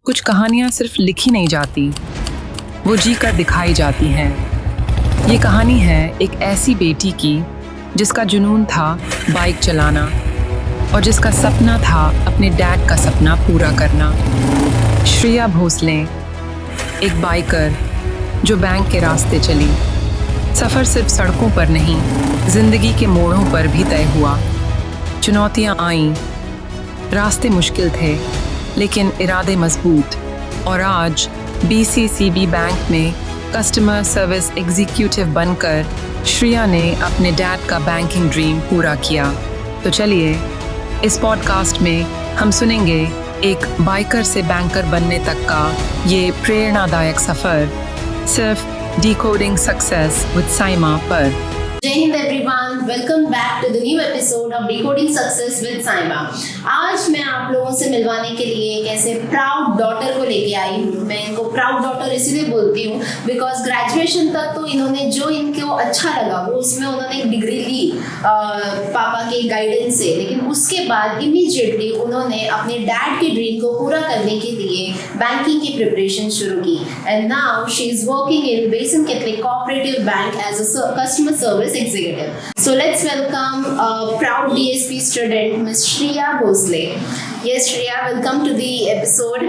कुछ कहानियाँ सिर्फ लिखी नहीं जाती, वो जी कर दिखाई जाती हैं। ये कहानी है एक ऐसी बेटी की जिसका जुनून था बाइक चलाना और जिसका सपना था अपने डैड का सपना पूरा करना। श्रेया भोसले, एक बाइकर जो बैंक के रास्ते चली। सफ़र सिर्फ सड़कों पर नहीं, जिंदगी के मोड़ों पर भी तय हुआ। चुनौतियाँ आईं, रास्ते मुश्किल थे लेकिन इरादे मजबूत, और आज BCCB बैंक में कस्टमर सर्विस एग्जीक्यूटिव बनकर श्रेया ने अपने डैड का बैंकिंग ड्रीम पूरा किया। तो चलिए, इस पॉडकास्ट में हम सुनेंगे एक बाइकर से बैंकर बनने तक का ये प्रेरणादायक सफ़र, सिर्फ डिकोडिंग सक्सेस विद साइमा पर। जय हिंद everyone, welcome back to the new episode of decoding success with Saima. आज मैं आप लोगों से मिलवाने के लिए एक ऐसे प्राउड डॉटर को लेके आई हूँ। मैं इनको प्राउड डॉटर इसलिए बोलती हूँ बिकॉज ग्रेजुएशन तक तो इन्होंने जो इनको अच्छा लगा वो उसमें उन्होंने एक डिग्री ली पापा के गाइडेंस से, लेकिन उसके बाद इमीडिएटली उन्होंने अपने डैड के ड्रीम को पूरा करने के लिए बैंकिंग की प्रिपरेशन शुरू की। And now she is working in Bassein Catholic cooperative bank as a customer service executive. So let's welcome a proud DSP student, Miss Shreya Bhosle. Yes, Shreya, welcome to the episode.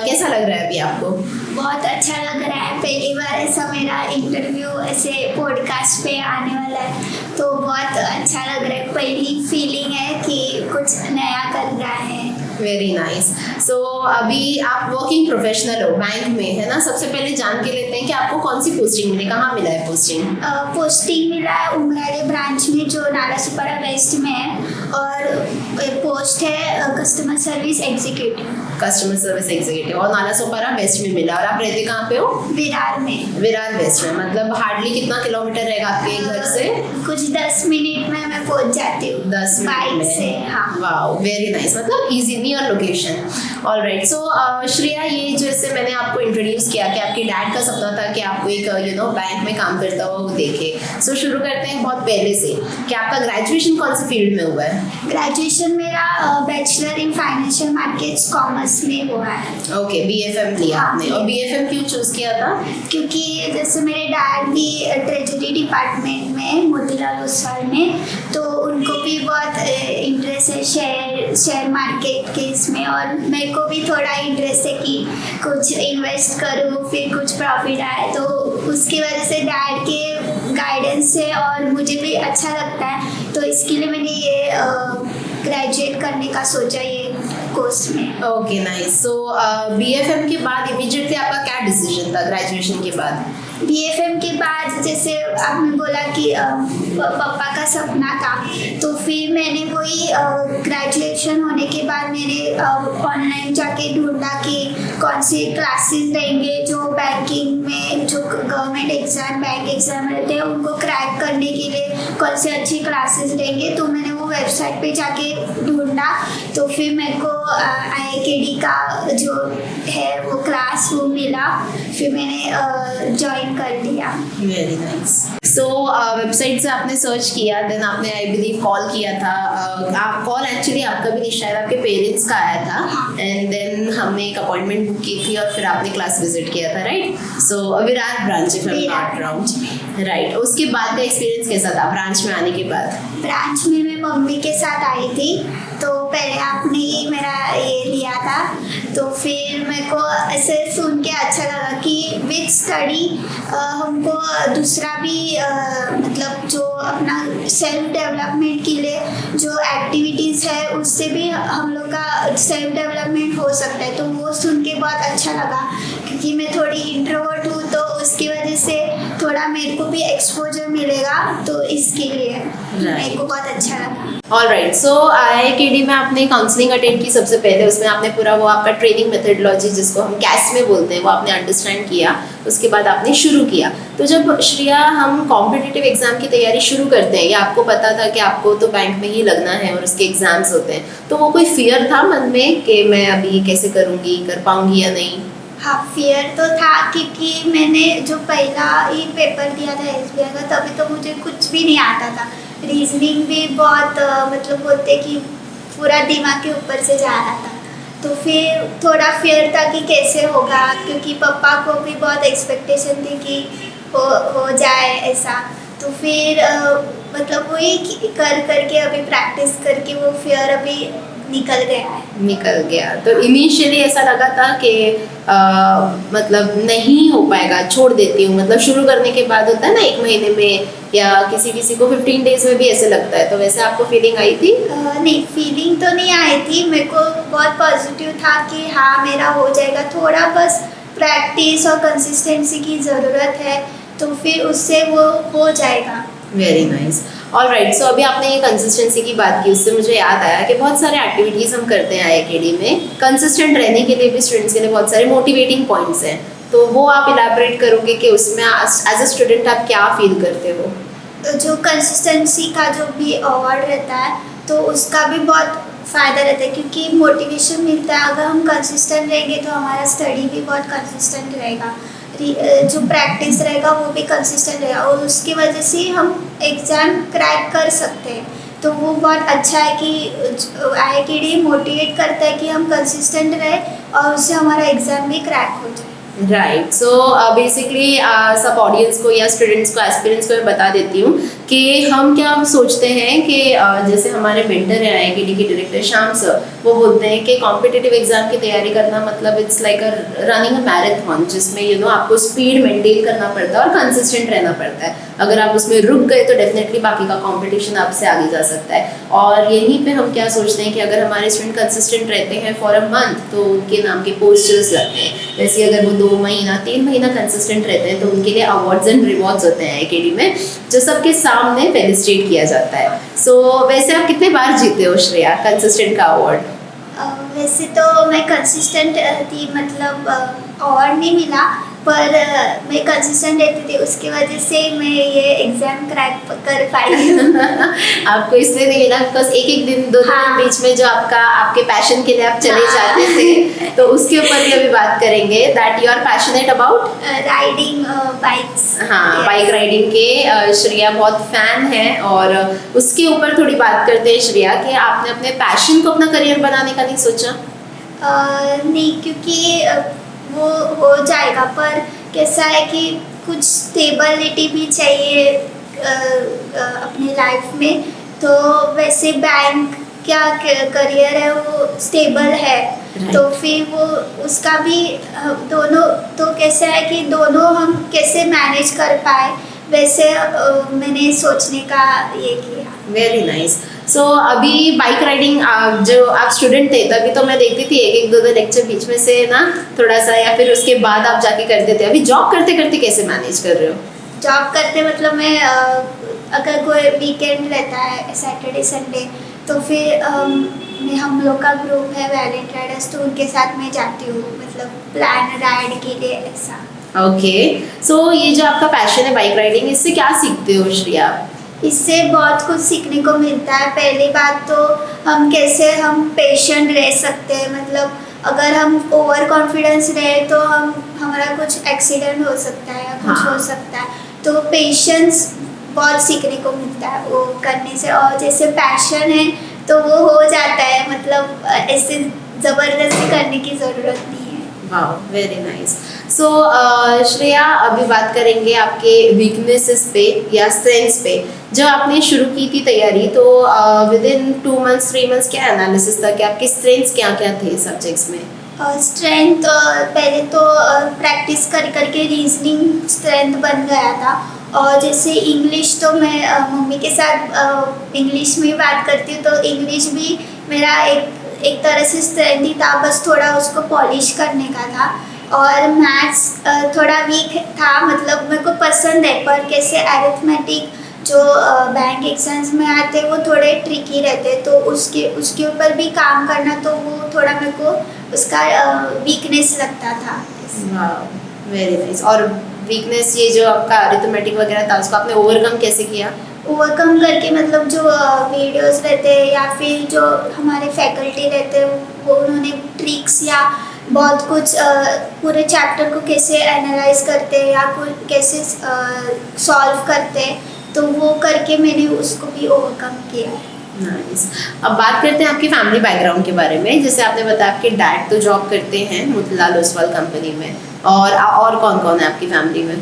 कैसा लग रहा है अभी आपको? बहुत अच्छा लग रहा है। पहली बार ऐसा मेरा इंटरव्यू ऐसे पॉडकास्ट पे आने वाला है, तो बहुत अच्छा लग रहा है। पहली फीलिंग है कि कुछ नया कर रहा है। Very nice. सो अभी आप वर्किंग प्रोफेशनल हो, बैंक में है ना। सबसे पहले जान के लेते हैं कि आपको कौन सी पोस्टिंग मिली, कहाँ मिला है पोस्टिंग? पोस्टिंग मिला है उमराले ब्रांच में जो नालासोपारा वेस्ट में है, और पोस्ट है customer service executive. Customer service executive, और नालासोपारा वेस्ट में मिला। और आप रहते कहाँ पे हो? विरार में। विरार वेस्ट में, मतलब हार्डली कितना किलोमीटर रहेगा आपके घर से? कुछ 10 मिनट में मैं पहुंच जाती हूँ 10 मिनट बाइक में से। हाँ, वाओ, वेरी नाइस, मतलब इजी, नियर लोकेशन। ऑलराइट। सो श्रेया, ये जैसे मैंने आपको इंट्रोड्यूस किया कि आपके डैड का सपना था कि आपको एक बैंक में काम करता हुआ वो देखे। सो शुरू करते हैं बहुत पहले से कि आपका ग्रेजुएशन कौन से फील्ड में हुआ है? ग्रेजुएशन मेरा bachelor in financial markets commerce में हुआ है। ओके, BFM लिया आपने। और BFM क्यों चूज किया था? क्योंकि जैसे मेरे डैड भी ट्रेजरी डिपार्टमेंट में मोतीलाल ओसवाल में, तो उनको भी बहुत इंटरेस्ट है शेयर मार्केट के इसमें, और मेरे को भी थोड़ा इंटरेस्ट है कि कुछ इन्वेस्ट करूँ फिर कुछ प्रॉफिट आए। तो उसकी वजह से डैड के गाइडेंस से और मुझे भी अच्छा लगता है, तो इसके लिए मैंने ये ग्रेजुएट करने का सोचा ये कोर्स में। Okay, nice. सो BFM के बाद इमीडिएटली आपका क्या डिसीजन था ग्रेजुएशन के बाद? BFM के बाद जैसे आपने बोला कि पापा का सपना था, तो फिर मैंने वही ग्रेजुएशन होने के बाद मैंने ऑनलाइन जाके ढूंढा कि कौन से क्लासेस रहेंगे जो बैंकिंग में, जो गवर्नमेंट एग्जाम, बैंक एग्जाम रहते हैं उनको क्रैक करने के लिए कौन से अच्छे क्लासेस रहेंगे। तो मैंने वो वेबसाइट पे जाके ढूंढा, तो फिर मेरे को IIKD का जो है वो क्लास वो मिला, फिर मैंने ज्वाइन कर लिया। Very nice. सो वेबसाइट से आपने सर्च किया, देन आपने आई बिलीव कॉल किया था। आप कॉल एक्चुअली आपका भी नहीं, शायद आपके पेरेंट्स का आया था, एंड देन हमने एक अपॉइंटमेंट बुक की थी और फिर आपने क्लास विजिट किया था, राइट? सो विरार ब्रांच, राइट। उसके बाद का एक्सपीरियंस कैसा था ब्रांच में आने के बाद? ब्रांच में मैं मम्मी के साथ आई थी, तो पहले आपने ही मेरा ये लिया था, तो फिर मेरे को ऐसे सुन के अच्छा लगा कि विद स्टडी हमको दूसरा भी मतलब जो अपना सेल्फ डेवलपमेंट के लिए जो एक्टिविटीज़ है उससे भी हम लोग का सेल्फ डेवलपमेंट हो सकता है। तो वो सुन के बहुत अच्छा लगा, क्योंकि मैं थोड़ी इंट्रोवर्ट हूँ, तो उसकी वजह से थोड़ा मेरे को भी एक्सपोजर मिलेगा, तो इसके लिए मेरे को बहुत अच्छा लगा। ऑलराइट। सो IIKD में आपने काउंसलिंग अटेंड की सबसे पहले, उसमें आपने पूरा वो आपका ट्रेनिंग मेथडोलॉजी जिसको हम कैस में बोलते हैं वो आपने अंडरस्टैंड किया, उसके बाद आपने शुरू किया। तो जब श्रेया हम कॉम्पिटिटिव एग्जाम की तैयारी शुरू करते हैं, या आपको पता था कि आपको तो बैंक में ही लगना है और उसके एग्जाम्स होते हैं, तो वो कोई फियर था मन में कि मैं अभी कैसे करूँगी, कर पाऊँगी या नहीं? हाँ, फियर तो था, क्योंकि मैंने जो पहला ही पेपर दिया था SBI का, तभी तो मुझे कुछ भी नहीं आता था। रीजनिंग भी बहुत मतलब बोलते कि पूरा दिमाग के ऊपर से जा रहा था, तो फिर थोड़ा फियर था कि कैसे होगा, क्योंकि पापा को भी बहुत एक्सपेक्टेशन थी कि हो जाए ऐसा। तो फिर मतलब वही कर करके अभी प्रैक्टिस करके वो फियर अभी निकल गया है। निकल गया। तो इनिशियली ऐसा लगा था कि मतलब नहीं हो पाएगा, छोड़ देती हूँ, मतलब शुरू करने के बाद होता है ना 1 महीने में, या किसी किसी को 15 डेज में भी ऐसे लगता है, तो वैसे आपको फीलिंग आई थी? नहीं, फीलिंग तो नहीं आई थी। मेरे को बहुत पॉजिटिव था कि हाँ मेरा हो जाएगा, थोड़ा बस प्रैक्टिस और कंसिस्टेंसी की ज़रूरत है, तो फिर उससे वो हो जाएगा। Very nice. ऑलराइट, सो अभी आपने ये कंसिस्टेंसी की बात की, उससे मुझे याद आया कि बहुत सारे एक्टिविटीज़ हम करते हैं IIKD में, कंसिस्टेंट रहने के लिए भी स्टूडेंट्स के लिए बहुत सारे मोटिवेटिंग पॉइंट्स हैं, तो वो आप इलैबोरेट करोगे कि उसमें एज अ स्टूडेंट आप क्या फील करते हो? तो जो कंसिस्टेंसी का जो भी अवार्ड रहता है तो उसका भी बहुत फ़ायदा रहता है, क्योंकि मोटिवेशन मिलता है। अगर हम कंसिस्टेंट रहेंगे तो हमारा स्टडी भी बहुत कंसिस्टेंट रहेगा, जो प्रैक्टिस रहेगा वो भी कंसिस्टेंट रहेगा, और उसकी वजह से हम एग्ज़ाम क्रैक कर सकते हैं। तो वो बहुत अच्छा है कि IIKD मोटिवेट करता है कि हम कंसिस्टेंट रहे और उससे हमारा एग्ज़ाम भी क्रैक हो जाए। राइट, सो बेसिकली सब ऑडियंस को या स्टूडेंट्स को, एस्पिरेंट्स को मैं बता देती हूँ कि हम क्या सोचते हैं कि जैसे हमारे मेंटर हैं IIKD के डायरेक्टर श्याम सर, वो बोलते हैं कि कॉम्पिटिटिव एग्जाम की तैयारी करना मतलब it's like a running a marathon, जिसमें आपको स्पीड मेंटेन करना पड़ता है और कंसिस्टेंट रहना पड़ता है। अगर आप उसमें रुक गए तो डेफिनेटली बाकी का कॉम्पिटिशन आपसे आगे जा सकता है। और यहीं पे हम क्या सोचते हैं कि अगर हमारे स्टूडेंट कंसिस्टेंट रहते हैं फॉर अ मंथ तो उनके नाम के पोस्टर्स लगते हैं। वैसे अगर वो 2 महीना 3 महीना कंसिस्टेंट रहते हैं तो उनके लिए अवार्ड्स एंड रिवॉर्ड्स होते हैं IIKD में, जो सबके सामने फेलिसिटेट किया जाता है। सो वैसे आप कितने बार जीते हो श्रेया कंसिस्टेंट का अवार्ड? वैसे तो मैं कंसिस्टेंट थी, मतलब अवार्ड नहीं मिला, पर मैं कंसिस्टेंट रहती थी, उसकी वजह से मैं ये एग्ज़ाम क्रैक कर पाई हूँ। आपको इसलिए नहीं मिला बिकॉज एक दिन 2 दिन हाँ। बीच में जो आपके पैशन के लिए आप चले जाते थे, तो उसके ऊपर भी अभी बात करेंगे that you are passionate about riding bikes. हाँ, बाइक राइडिंग के श्रेया बहुत फैन है, और उसके ऊपर थोड़ी बात करते हैं श्रेया कि आपने अपने पैशन को अपना करियर बनाने का नहीं सोचा? नहीं, क्योंकि वो हो जाएगा, पर कैसा है कि कुछ स्टेबिलिटी भी चाहिए अपनी लाइफ में। तो वैसे बैंक क्या करियर है वो स्टेबल है, तो फिर वो उसका भी दोनों, तो कैसा है कि दोनों हम कैसे मैनेज कर पाए, वैसे मैंने सोचने का ये किया। Very nice. सो अभी बाइक राइडिंग जो आप स्टूडेंट थे तभी तो मैं देखती थी 1-2 लेक्चर बीच में से ना थोड़ा सा, या फिर उसके बाद आप जाके करते थे। अभी जॉब करते करते कैसे मैनेज कर रहे हो? जॉब करते मतलब मैं अगर कोई वीकेंड रहता है सैटरडे संडे, तो फिर हम लोग का ग्रुप है वैलेंट राइडर्स, तो उनके साथ मैं जाती हूँ, मतलब प्लान राइड के लिए ऐसा। ओके, सो ये जो आपका पैशन है बाइक राइडिंग, इससे क्या सीखते हो श्रेया? इससे बहुत कुछ सीखने को मिलता है। पहली बात तो हम कैसे हम पेशेंट रह सकते हैं, मतलब अगर हम ओवर कॉन्फिडेंस रहे तो हमारा कुछ एक्सीडेंट हो सकता है या कुछ हाँ। हो सकता है, तो पेशेंस बहुत सीखने को मिलता है वो करने से। और जैसे पैशन है तो वो हो जाता है, मतलब ऐसे ज़बरदस्ती करने की ज़रूरत नहीं है। वाह, वेरी नाइस। सो श्रेया, अभी बात करेंगे आपके वीकनेसेस पे या स्ट्रेंथ्स पे। जब आपने शुरू की थी तैयारी तो विद इन 2 मंथ्स 3 मंथ्स क्या एनालिसिस था कि आपके स्ट्रेंथ्स क्या क्या थे सब्जेक्ट्स में? स्ट्रेंथ पहले तो प्रैक्टिस कर करके रीजनिंग स्ट्रेंथ बन गया था। और जैसे इंग्लिश तो मैं मम्मी के साथ इंग्लिश में ही बात करती हूँ, तो इंग्लिश भी मेरा एक तरह से स्ट्रेंथ ही था, बस थोड़ा उसको पॉलिश करने का था। और मैथ्स थोड़ा वीक था, मतलब मेरे को पसंद है, पर कैसे अरिथमेटिक जो बैंक एग्जाम्स में आते हैं वो थोड़े ट्रिकी रहते हैं, तो उसके ऊपर भी काम करना, तो वो थोड़ा मेरे को उसका वीकनेस लगता था। Very nice. और वीकनेस ये जो आपका अरिथमेटिक वगैरह था, उसको आपने ओवरकम कैसे किया? ओवरकम करके मतलब जो वीडियोस रहते हैं या फिर जो हमारे फैकल्टी रहते हैं वो उन्होंने ट्रिक्स या बहुत कुछ पूरे चैप्टर को कैसे एनालाइज करते हैं या कैसे सॉल्व करते हैं, तो वो करके मैंने उसको भी ओवरकम किया। नाइस। अब बात करते हैं आपकी फैमिली बैकग्राउंड के बारे में। जैसे आपने बताया आपके डैड तो जॉब करते हैं मोतीलाल ओसवाल कंपनी में, और कौन कौन है आपकी फैमिली में?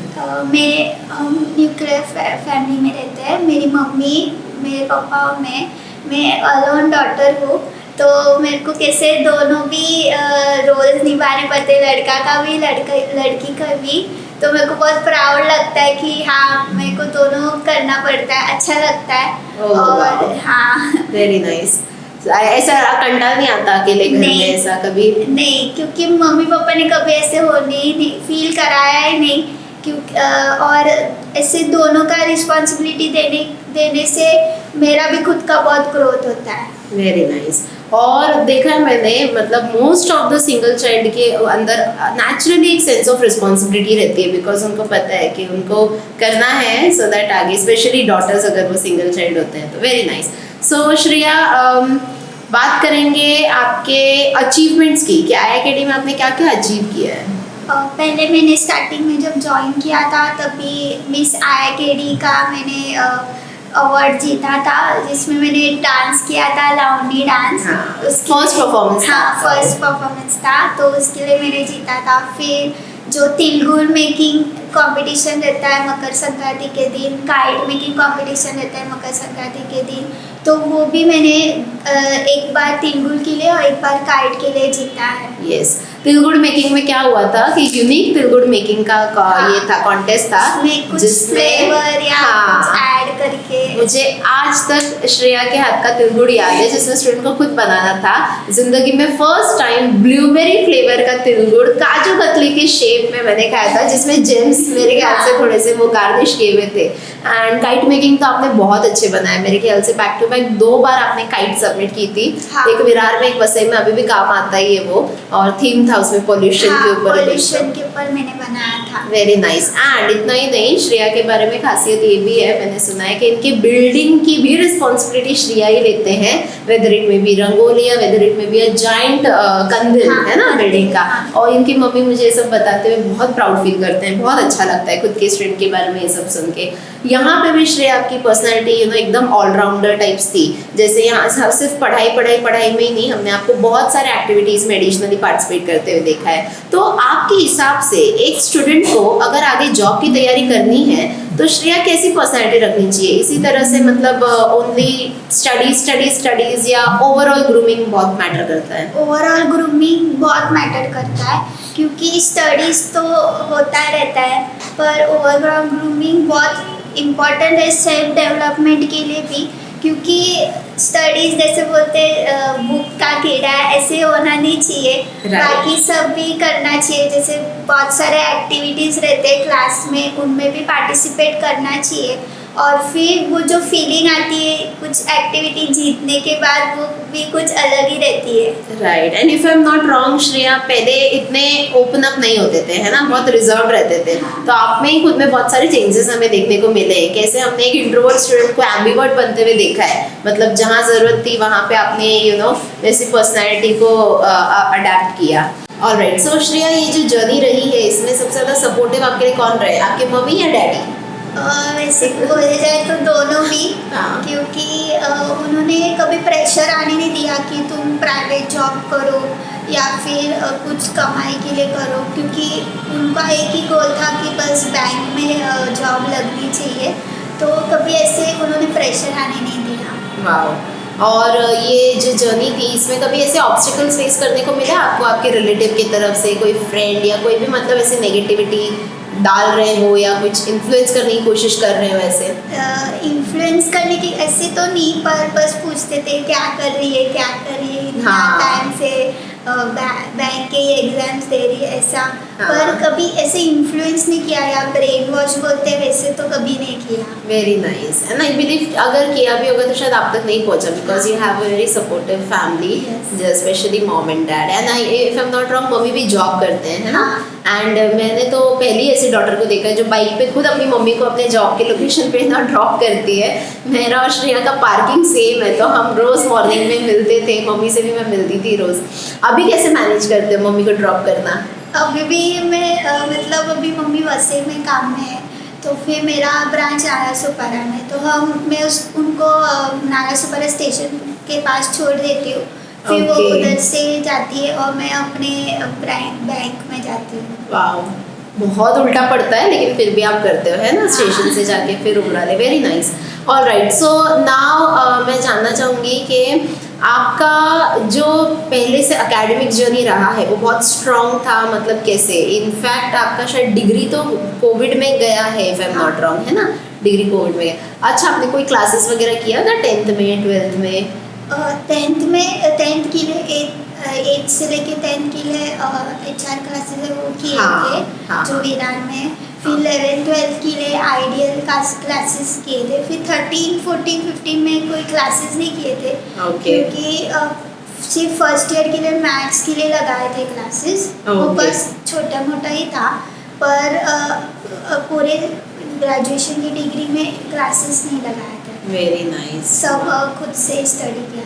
हम न्यूक्लियर फैमिली में रहते हैं। मेरी मम्मी, मेरे पापा और मैं अलोन डॉटर हूँ। तो मेरे को कैसे दोनों भी रोल्स निभाने पड़ते, लड़का का भी लड़की का भी। तो मेरे को बहुत प्राउड लगता है कि हाँ, मेरे को दोनों करना पड़ता है, अच्छा लगता है। Oh, और wow. हाँ, वेरी नाइस। ऐसा कंटाल नहीं आता अकेले घर में नहीं। ऐसा कभी? नहीं, क्योंकि मम्मी पापा ने कभी ऐसे होने ही नहीं फील कराया ही नहीं। क्योंकि और ऐसे दोनों का रिस्पॉन्सिबिलिटी देने से मेरा भी खुद का बहुत ग्रोथ होता है। Very nice. और देखा है मैंने, मतलब most of the single child के अंदर नेचुरली एक सेंस ऑफ रिस्पॉन्सिबिलिटी रहती है, बिकॉज उनको पता है कि उनको करना है सो दैट आगे, स्पेशली डॉटर्स अगर वो सिंगल चाइल्ड होते हैं तो। Very nice. सो श्रेया, बात करेंगे आपके अचीवमेंट्स की कि IIKT में आपने क्या क्या अचीव किया है? पहले मैंने स्टार्टिंग में जब ज्वाइन किया था तभी मिस IIKT का मैंने अवार्ड जीता था, जिसमें मैंने डांस किया था, लावनी डांस। हाँ, उसके फर्स्ट परफॉर्मेंस था। हाँ, फर्स्ट परफॉर्मेंस था, तो उसके लिए मैंने जीता था। फिर जो तिलगुड़ मेकिंग कंपटीशन रहता है मकर संक्रांति के दिन, काइट मेकिंग कंपटीशन रहता है मकर संक्रांति के दिन, तो वो भी मैंने एक बार तिलगुड़ के लिए और एक बार काइट के लिए जीता है। यस। तिलगुड़ मेकिंग में क्या हुआ था कि यूनिक तिलगुड़ मेकिंग का ये था, कॉन्टेस्ट था, उसमें कुछ फ्लेवर या कुछ ऐड करके। मुझे आज तक श्रेया के हाथ का तिलगुड़ याद है, जिसमें स्टूडेंट को खुद बनाना था। जिंदगी में फर्स्ट टाइम ब्लूबेरी फ्लेवर का तिलगुड़ काजू कतली के शेप में मैंने खाया था, जिसमें जेम्स मेरे ख्याल से थोड़े से वो गार्निश किए हुए थे। एंड काइट मेकिंग तो आपने बहुत अच्छे बनाए, मेरे ख्याल से बैक टू बैक 2 बार आपने काइट सबमिट की थी। हाँ। एक विरार में, एक वसई में, अभी भी काम आता ही है वो। और थीम था उसमें पॉल्यूशन के ऊपर। पॉल्यूशन के ऊपर मैंने बनाया था। Very nice. एंड इतना ही नहीं, श्रेया के बारे में खासियत ये भी है, मैंने सुना है कि इनकी बिल्डिंग की भी रिस्पॉन्सिबिलिटी श्रेया ही लेते हैं, वेदर इट में भी रंगोली या वेदर इट में भी जाइंट कंदिल, है ना, बिल्डिंग का। और इनकी मम्मी मुझे ये सब बताते हुए बहुत प्राउड फील करते हैं, बहुत अच्छा लगता है खुद के स्टूडेंट के बारे में ये सब सुन के। यहाँ पे भी श्रेया आपकी पर्सनैलिटी एकदम ऑलराउंडर टाइप्स थी। जैसे यहाँ सिर्फ पढ़ाई में ही नहीं, हमने आपको बहुत सारे एक्टिविटीज़ में एडिशनली पार्टिसिपेट करते हुए देखा है। तो आपके हिसाब से एक स्टूडेंट को अगर आगे जॉब की तैयारी करनी है तो श्रेया कैसी पर्सनैलिटी रखनी चाहिए? इसी तरह से मतलब ओनली स्टडीज या ओवरऑल ग्रूमिंग बहुत मैटर करता है? ओवरऑल ग्रूमिंग बहुत मैटर करता है, क्योंकि स्टडीज़ तो होता रहता है, पर ओवरऑल ग्रूमिंग बहुत इम्पॉर्टेंट है सेल्फ डेवलपमेंट के लिए भी। क्योंकि स्टडीज़ जैसे बोलते बुक का कीड़ा है, ऐसे होना नहीं चाहिए। बाकी सब भी करना चाहिए, जैसे बहुत सारे एक्टिविटीज़ रहते हैं क्लास में, उनमें भी पार्टिसिपेट करना चाहिए। और फिर वो जो फीलिंग आती है कुछ एक्टिविटी जीतने के बाद, वो भी कुछ अलग ही रहती है। Right. And if I am not wrong Shreya, पहले इतने ओपन अप नहीं होते थे, है ना, बहुत रिजर्व रहते थे। तो आप में ही खुद में बहुत सारे चेंजेस हमें देखने को मिले हैं। कैसे हमने एक इंट्रोवर्ट स्टूडेंट को एम्बिवर्ट बनते हुए देखा है, मतलब जहाँ ज़रूरत थी वहाँ पे आपने वैसी पर्सनैलिटी को अडेप्ट किया। ऑलराइट। सो श्रेया, ये जो जर्नी रही है इसमें सबसे ज़्यादा सपोर्टिव आपके लिए कौन रहे, आपके मम्मी या डैडी? वैसे बोले जाए तो दोनों भी। हाँ। क्योंकि उन्होंने कभी प्रेशर आने नहीं दिया कि तुम प्राइवेट जॉब करो या फिर कुछ कमाई के लिए करो, क्योंकि उनका एक ही गोल था कि बस बैंक में जॉब लगनी चाहिए। तो कभी ऐसे उन्होंने प्रेशर आने नहीं दिया। वाह। और ये जो जर्नी थी इसमें कभी ऐसे ऑब्स्टिकल्स फेस करने को मिला आपको आपके रिलेटिव की तरफ से, कोई फ्रेंड या कोई भी मतलब ऐसे नेगेटिविटी डाल रहे हो या कुछ इन्फ्लुएंस करने की कोशिश कर रहे हो? ऐसे इन्फ्लुएंस करने की ऐसे तो नहीं, पर बस पूछते थे क्या कर रही है हाँ। टाइम से बैंक के एग्जाम्स दे रही है ऐसा। हाँ। पर कभी ऐसे इन्फ्लुएंस नहीं किया या ब्रेन वॉश बोलते हैं वैसे तो कभी नहीं किया। Very nice. And I believe अगर किया भी होगा तो शायद आप तक नहीं पहुंचा, because you have a very supportive family, specially mom and dad. And I if I am not wrong, mummy भी जॉब करते हैं, है ना? एंड मैंने तो पहली ऐसी डॉटर को देखा है जो बाइक पे खुद अपनी मम्मी को अपने जॉब के लोकेशन पे ना ड्रॉप करती है। मेरा और श्रेया का पार्किंग सेम है, तो हम रोज़ मॉर्निंग में मिलते थे, मम्मी से भी मैं मिलती थी रोज़। अभी कैसे मैनेज करते हो मम्मी को ड्रॉप करना? अभी भी मैं मतलब अभी मम्मी वैसे में काम में है, तो फिर मेरा ब्रांच नालासोपारा में, तो मैं उनको नालासोपारा स्टेशन के पास छोड़ देती हूँ। फिर वो Okay. उधर से जाती है और मैं अपने बैंक में जाती हूँ। वाओ, बहुत उल्टा पड़ता है लेकिन फिर भी आप करते हो, है ना, स्टेशन से जाके फिर Umrale. Very nice. All right, so now मैं जानना चाहूँगी कि आपका जो पहले से एकेडमिक जर्नी रहा है वो बहुत स्ट्रॉन्ग था, मतलब कैसे? इनफैक्ट आपका शायद डिग्री तो कोविड में गया है, if I am not wrong, है ना, डिग्री कोविड में गया। अच्छा, आपने कोई क्लासेस वगैरह किया था 10th में 12th में? 10th के लिए 8th से लेके 10th के लिए HR क्लासेस है वो किए थे, जो वीरान में। फिर 11th 12th के लिए आइडियल क्लासेस किए थे। फिर 13 14 15 में कोई क्लासेस नहीं किए थे, क्योंकि सिर्फ फर्स्ट ईयर के लिए मैथ्स के लिए लगाए थे क्लासेस। वो बस छोटा मोटा ही था, पर पूरे ग्रेजुएशन की डिग्री में क्लासेस नहीं लगाए थे। Very nice. सब खुद से स्टडी किया।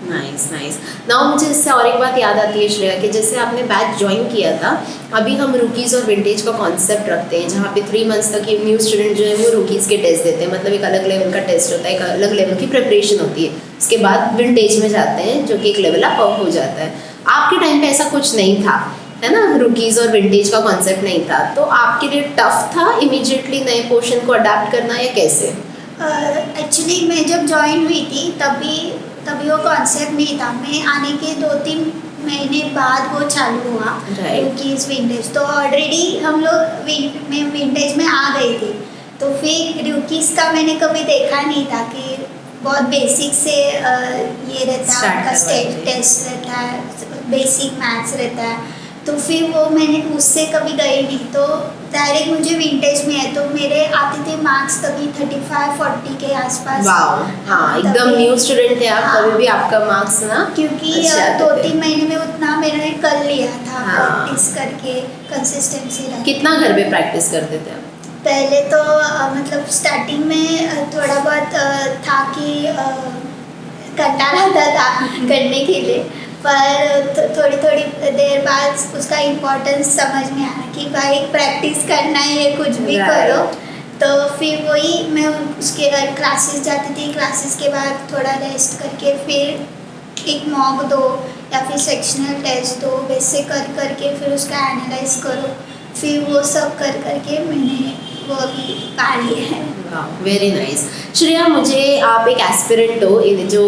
Nice nice. नाउ मुझे इससे और एक बात याद आती है श्रेया, कि जैसे आपने बैच ज्वाइन किया था, अभी हम रूकीज़ और विंटेज का कॉन्सेप्ट रखते हैं, जहाँ पे 3 months तक ये न्यू स्टूडेंट जो है वो रूकीज़ के टेस्ट देते हैं, मतलब एक अलग लेवल का टेस्ट होता है, एक अलग लेवल की प्रिपरेशन होती है। उसके बाद विंटेज में जाते हैं, जो कि एक लेवल अप हो जाता है। आपके टाइम पे ऐसा कुछ नहीं था, है ना, रूकीज़ और विंटेज का कॉन्सेप्ट नहीं था, तो आपके लिए टफ था इमीडिएटली नए पोर्शन को अडाप्ट करना, या कैसे? एक्चुअली मैं जब ज्वाइन हुई थी तभी वो कॉन्सेप्ट नहीं था। मैं आने के 2-3 महीने बाद वो चालू हुआ, रूकीज़ विंटेज। तो ऑलरेडी हम लोग विंटेज में आ गए थे, तो फिर रूकीज़ का मैंने कभी देखा नहीं था कि बहुत बेसिक से ये रहता है, उनका स्टेट टेस्ट रहता है, बेसिक मैथ्स रहता है। तो फिर वो मैंने उससे कभी गई नहीं, तो डायरेक्ट मुझे विंटेज में है, तो मेरे आते थे मार्क्स तभी 35-40 के आसपास। वाओ, हाँ, एकदम न्यू स्टूडेंट थे आप, तभी भी आपका मार्क्स ना, क्योंकि 2-3 महीने में उतना मैंने कर लिया था, प्रैक्टिस करके कंसिस्टेंसी रहा। कितना घर पे प्रैक्टिस करते थे आप? पहले तो मतलब स्टार्टिंग में थोड़ा बहुत था कि कंटाला था करने के लिए, पर थोड़ी देर बाद उसका इम्पोर्टेंस समझ में आया कि भाई प्रैक्टिस करना है, कुछ भी करो। तो फिर वही मैं उसके बाद क्लासेस जाती थी, क्लासेस के बाद थोड़ा रेस्ट करके फिर एक मॉक दो या फिर सेक्शनल टेस्ट दो, वैसे करके फिर उसका एनालाइज करो। फिर वो सब करके मैंने वो अभी पा लिया है। Very nice. श्रेया, मुझे आप एक एस्पिरेंट हो, इन जो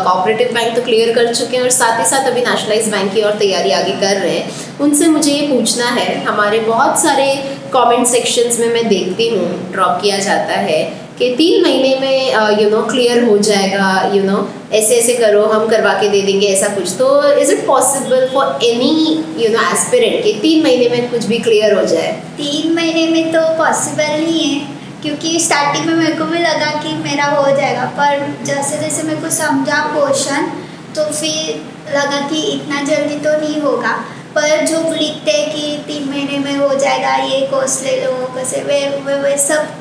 कोऑपरेटिव बैंक तो क्लियर कर चुके हैं और साथ ही साथ अभी नेशनलाइज बैंक की और तैयारी आगे कर रहे हैं, उनसे मुझे ये पूछना है, हमारे बहुत सारे कमेंट सेक्शंस में मैं देखती हूँ ड्रॉप किया जाता है कि 3 महीने में क्लियर हो जाएगा, ऐसे ऐसे करो, हम करवा के दे देंगे, ऐसा कुछ। तो is it possible for any aspirant कि 3 महीने में कुछ भी क्लियर हो जाए? 3 महीने में तो पॉसिबल नहीं है, क्योंकि स्टार्टिंग में मेरे को भी लगा कि मेरा हो जाएगा, पर जैसे जैसे मेरे को समझा पोर्शन, तो फिर लगा कि इतना जल्दी तो नहीं होगा। पर जो लिखते हैं कि 3 महीने में हो जाएगा, ये कोर्स ले लो, कैसे वे सब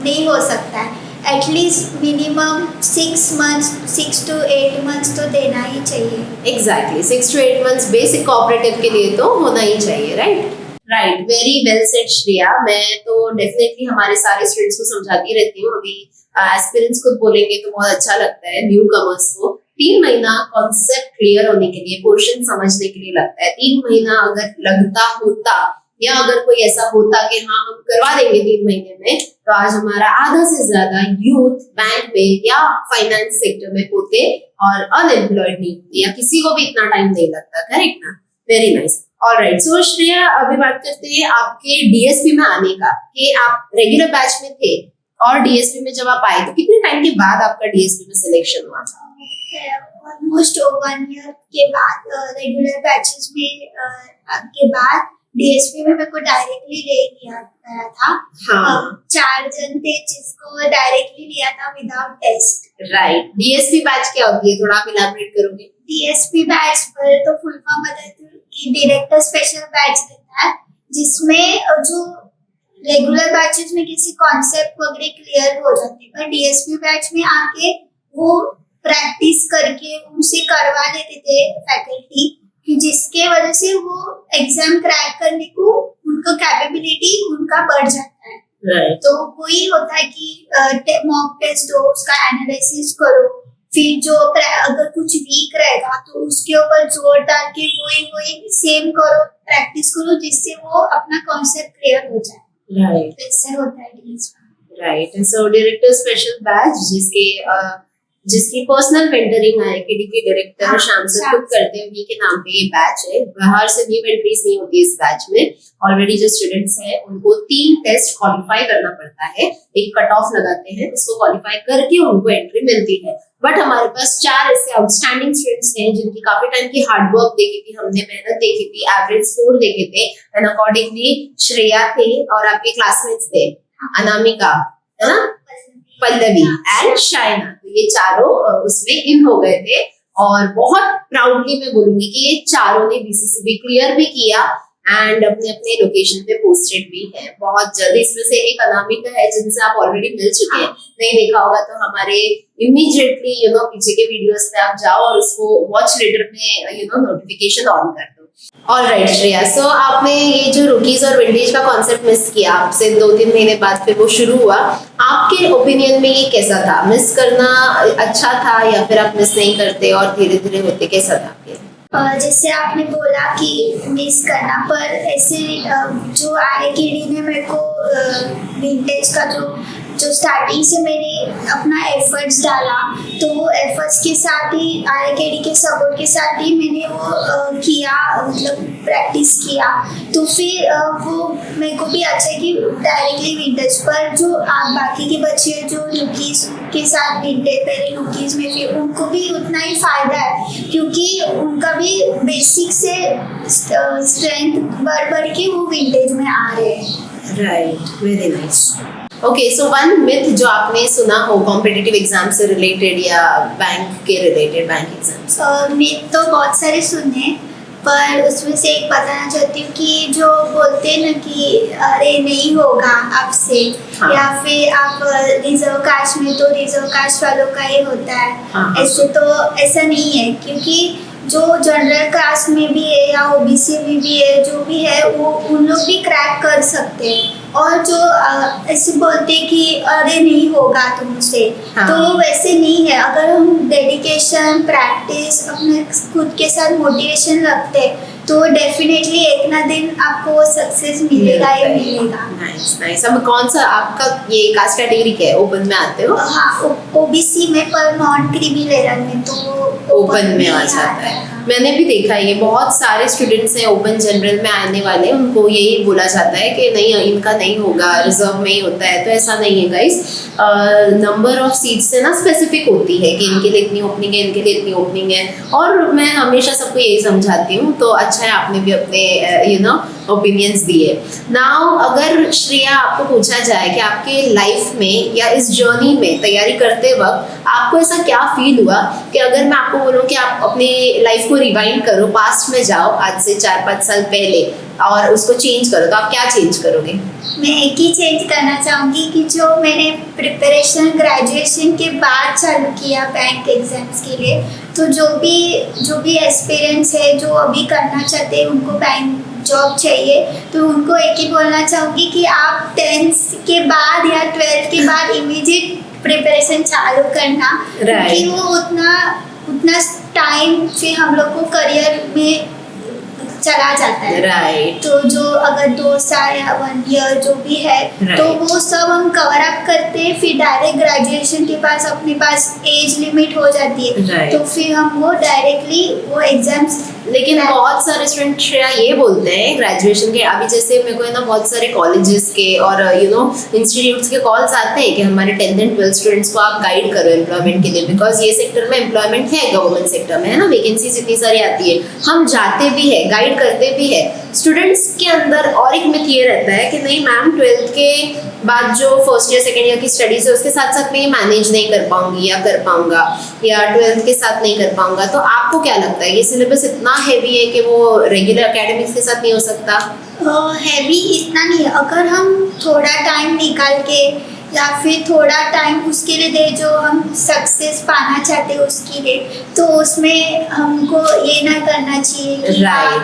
नहीं हो सकता है। एटलीस्ट मिनिमम 6 to 8 months तो देना ही चाहिए। Exactly 6 to 8 months basic cooperative के लिए तो होना ही चाहिए, right? Right, very well said Shreya. मैं तो डेफिनेटली हमारे सारे स्टूडेंट्स को समझाती रहती हूँ, अभी एस्पिरेंट्स खुद बोलेंगे तो बहुत अच्छा लगता है न्यू कमर्स को। 3 महीना कॉन्सेप्ट क्लियर होने के लिए, पोर्शन समझने के लिए लगता है। 3 महीना अगर लगता होता, या अगर कोई ऐसा होता कि हाँ हम करवा देंगे 3 महीने में, तो आज हमारा आधा से ज्यादा यूथ बैंक में या फाइनेंस सेक्टर में होते और अनएम्प्लॉयड नहीं होते, या किसी को भी इतना टाइम नहीं लगता। करेक्ट ना? Very nice. ऑलराइट, सो श्रेया, अभी बात करते हैं आपके डीएसपी में आने का, कि आप रेगुलर बैच में थे और डीएसपी में जब आप आए तो कितने टाइम के बाद आपका डीएसपी में सिलेक्शन हुआ था? ऑलमोस्ट 1 year के बाद, रेगुलर बैचेस में के बाद डीएसपी में मेरे को डायरेक्टली ले लिया गया था। 4 जन थे जिसको डायरेक्टली लिया था without test. Right, DSP batch क्या होती है, थोड़ा आप इलैबोरेट करोगे? डीएसपी बैच पर तो फुल फॉर्म बताती हूँ कि डायरेक्टर स्पेशल बैच रहता है, जिसमें जो रेगुलर बैचेस में किसी कॉन्सेप्ट वगैरह क्लियर हो जाते हैं, पर डीएसपी बैच में आके वो प्रैक्टिस करके उनसे करवा लेते थे फैकल्टी, जिसके वजह से वो एग्जाम क्रैक करने को उनका कैपेबिलिटी उनका बढ़ जाता है। Right. तो वही होता है कि मॉक टेस्ट दो, उसका एनालिसिस करो, फिर जो अगर कुछ वीक रहेगा तो उसके ऊपर जोर डाल के वही सेम करो, प्रैक्टिस करो, जिससे वो अपना कॉन्सेप्ट क्लियर हो जाए। Right. तो इससे होता है deals. Right and so director special batch जिसकी पर्सनल मेंटरिंग है केडी के डायरेक्टर हाँ, शाम से शाम खुद करते हैं, उन्हीं के नाम पे ये बैच है। बाहर से न्यू एंट्रीज नहीं होती इस बैच में। ऑलरेडी जो स्टूडेंट्स हैं उनको 3 टेस्ट क्वालिफाई करना पड़ता है, एक कट ऑफ लगाते हैं, उसको क्वालिफाई करके उनको एंट्री मिलती है। बट हमारे पास 4 ऐसे आउटस्टैंडिंग स्टूडेंट्स हैं जिनकी काफी टाइम की हार्ड वर्क देखी थी हमने, मेहनत देखी थी, एवरेज स्कोर देखे थे, एंड अकॉर्डिंगली श्रेया थे और आपके क्लासमेट्स थे अनामिका, है ना, पल्लवी एंड शाइना। तो ये चारों उसमें इन हो गए थे और बहुत प्राउडली मैं बोलूंगी कि ये चारों ने बीसीसीबी क्लियर भी किया एंड अपने अपने लोकेशन पे पोस्टेड भी है बहुत जल्दी। इसमें से एक अनामिका है जिनसे आप ऑलरेडी मिल चुके हैं, नहीं देखा होगा तो हमारे इमीडिएटली पीछे के वीडियोस पे आप जाओ और उसको वॉच लेटर में नोटिफिकेशन ऑन कर दो। ऑलराइट श्रेया, सो आपने ये जो रुकीज और विंटेज का कॉन्सेप्ट मिस किया, आपसे 2-3 महीने बाद फिर वो शुरू हुआ, आपके ओपिनियन में ये कैसा था? मिस करना अच्छा था या फिर आप मिस नहीं करते और धीरे धीरे होते, कैसा था आपके? जैसे आपने बोला कि मिस करना, पर ऐसे जो आरकेडी ने मेरे को विंटेज का जो स्टार्टिंग से मैंने अपना एफर्ट्स डाला, तो वो एफर्ट्स के साथ ही आरकेडी के सपोर्ट के साथ ही मैंने वो किया, मतलब प्रैक्टिस किया। तो फिर वो मेरे को भी अच्छा है कि डायरेक्टली विंटेज पर जो बाकी के बच्चे जो लुकीज के साथ विंटेज पहले लुकीज में, फिर उनको भी उतना ही फायदा है क्योंकि उनका भी बेसिक से स्ट्रेंथ बढ़ के वो विंटेज में आ रहे हैं। Right, very nice. Okay, so one myth जो आपने सुना हो कॉम्पिटिटिव एग्जाम से रिलेटेड या बैंक के रिलेटेड, बैंक एग्जाम्स? मिथ तो बहुत सारे सुने, पर उसमें से एक बताना चाहती हूँ कि जो बोलते हैं ना कि अरे नहीं होगा आपसे, हाँ। या फिर आप रिजर्व कास्ट में तो रिजर्व कास्ट वालों का ही होता है, हाँ। ऐसे तो ऐसा नहीं है, क्योंकि जो जनरल कास्ट में भी है या ओबीसी में भी है, जो भी है वो उन लोग भी क्रैक कर सकते हैं। और जो ऐसे बोलते कि अरे नहीं होगा तुमसे, हाँ। तो वैसे नहीं है। अगर हम डेडिकेशन, प्रैक्टिस, अपने खुद के साथ मोटिवेशन रखते तो डेफिनेटली एक ना दिन आपको वो सक्सेस मिलेगा ही मिलेगा। Nice nice. अब कौन सा आपका ये कास्ट कैटेगरी क्या है? ओपन में आते हो? हाँ, ओबीसी में, पर नॉन क्रीमी लेयर में तो ओपन में आ जाता है। मैंने भी देखा है, ये बहुत सारे स्टूडेंट्स हैं ओपन जनरल में आने वाले, उनको यही बोला जाता है कि नहीं इनका नहीं होगा, रिजर्व में ही होता है। तो ऐसा नहीं है गाइस, नंबर ऑफ सीट्स से ना स्पेसिफिक होती है कि इनके लिए इतनी ओपनिंग है, इनके लिए इतनी ओपनिंग है। और मैं हमेशा सबको यही समझाती हूँ, तो अच्छा है आपने भी अपने ओपिनियंस दिए। नाउ अगर श्रेया आपको पूछा जाए कि आपके लाइफ में या इस जर्नी में तैयारी करते वक्त आपको ऐसा क्या फील हुआ कि अगर मैं आपको बोलूँ कि आप अपनी लाइफ को रिवाइंड करो, पास्ट में जाओ आज से 4-5 साल पहले और उसको चेंज करो, तो आप क्या चेंज करोगे? मैं एक ही चेंज करना चाहूँगी कि जो मैंने प्रिपरेशन ग्रेजुएशन के बाद चालू किया बैंक एग्जाम्स के लिए, तो जो भी एस्पिरेंट्स है जो अभी करना चाहते हैं, उनको बैंक जॉब चाहिए, तो उनको एक ही बोलना चाहूँगी कि आप 10th के बाद या 12th के बाद इमीडिएट प्रिपरेशन चालू करना, क्योंकि वो उतना टाइम फिर हम लोग को करियर में चला जाता है। राइट। तो जो अगर 2 साल या 1 ईयर जो भी है, तो वो सब हम कवर अप करते हैं, फिर डायरेक्ट ग्रेजुएशन के पास अपने पास एज लिमिट हो जाती है, तो फिर हम वो डायरेक्टली वो एग्जाम्स। लेकिन बहुत सारे स्टूडेंट श्रेया ये बोलते हैं ग्रेजुएशन के, अभी जैसे मेरे को है ना बहुत सारे कॉलेजेस के और इंस्टीट्यूट्स के कॉल्स आते हैं कि हमारे 10th एंड 12th स्टूडेंट्स को आप गाइड करो एम्प्लॉयमेंट के लिए, बिकॉज ये सेक्टर में एम्प्लॉयमेंट है, गवर्नमेंट सेक्टर में है ना, वैकेंसीज इतनी सारी आती है, हम जाते भी है, गाइड करते भी है। स्टूडेंट्स के अंदर और एक मिथ ये रहता है कि नहीं मैम 12th के बाद जो फर्स्ट ईयर सेकेंड ईयर की स्टडीज है उसके साथ साथ मैं ये मैनेज नहीं कर पाऊंगी या कर पाऊंगा, या 12th के साथ नहीं कर पाऊंगा। तो आपको क्या लगता है ये सिलेबस इतना हैवी है कि वो रेगुलर एकेडमिक्स के साथ नहीं हो सकता? हैवी इतना नहीं है, अगर हम थोड़ा टाइम निकाल के या फिर थोड़ा टाइम उसके लिए दे, जो हम सक्सेस पाना चाहते हैं उसके लिए, तो उसमें हमको ये ना करना चाहिए कि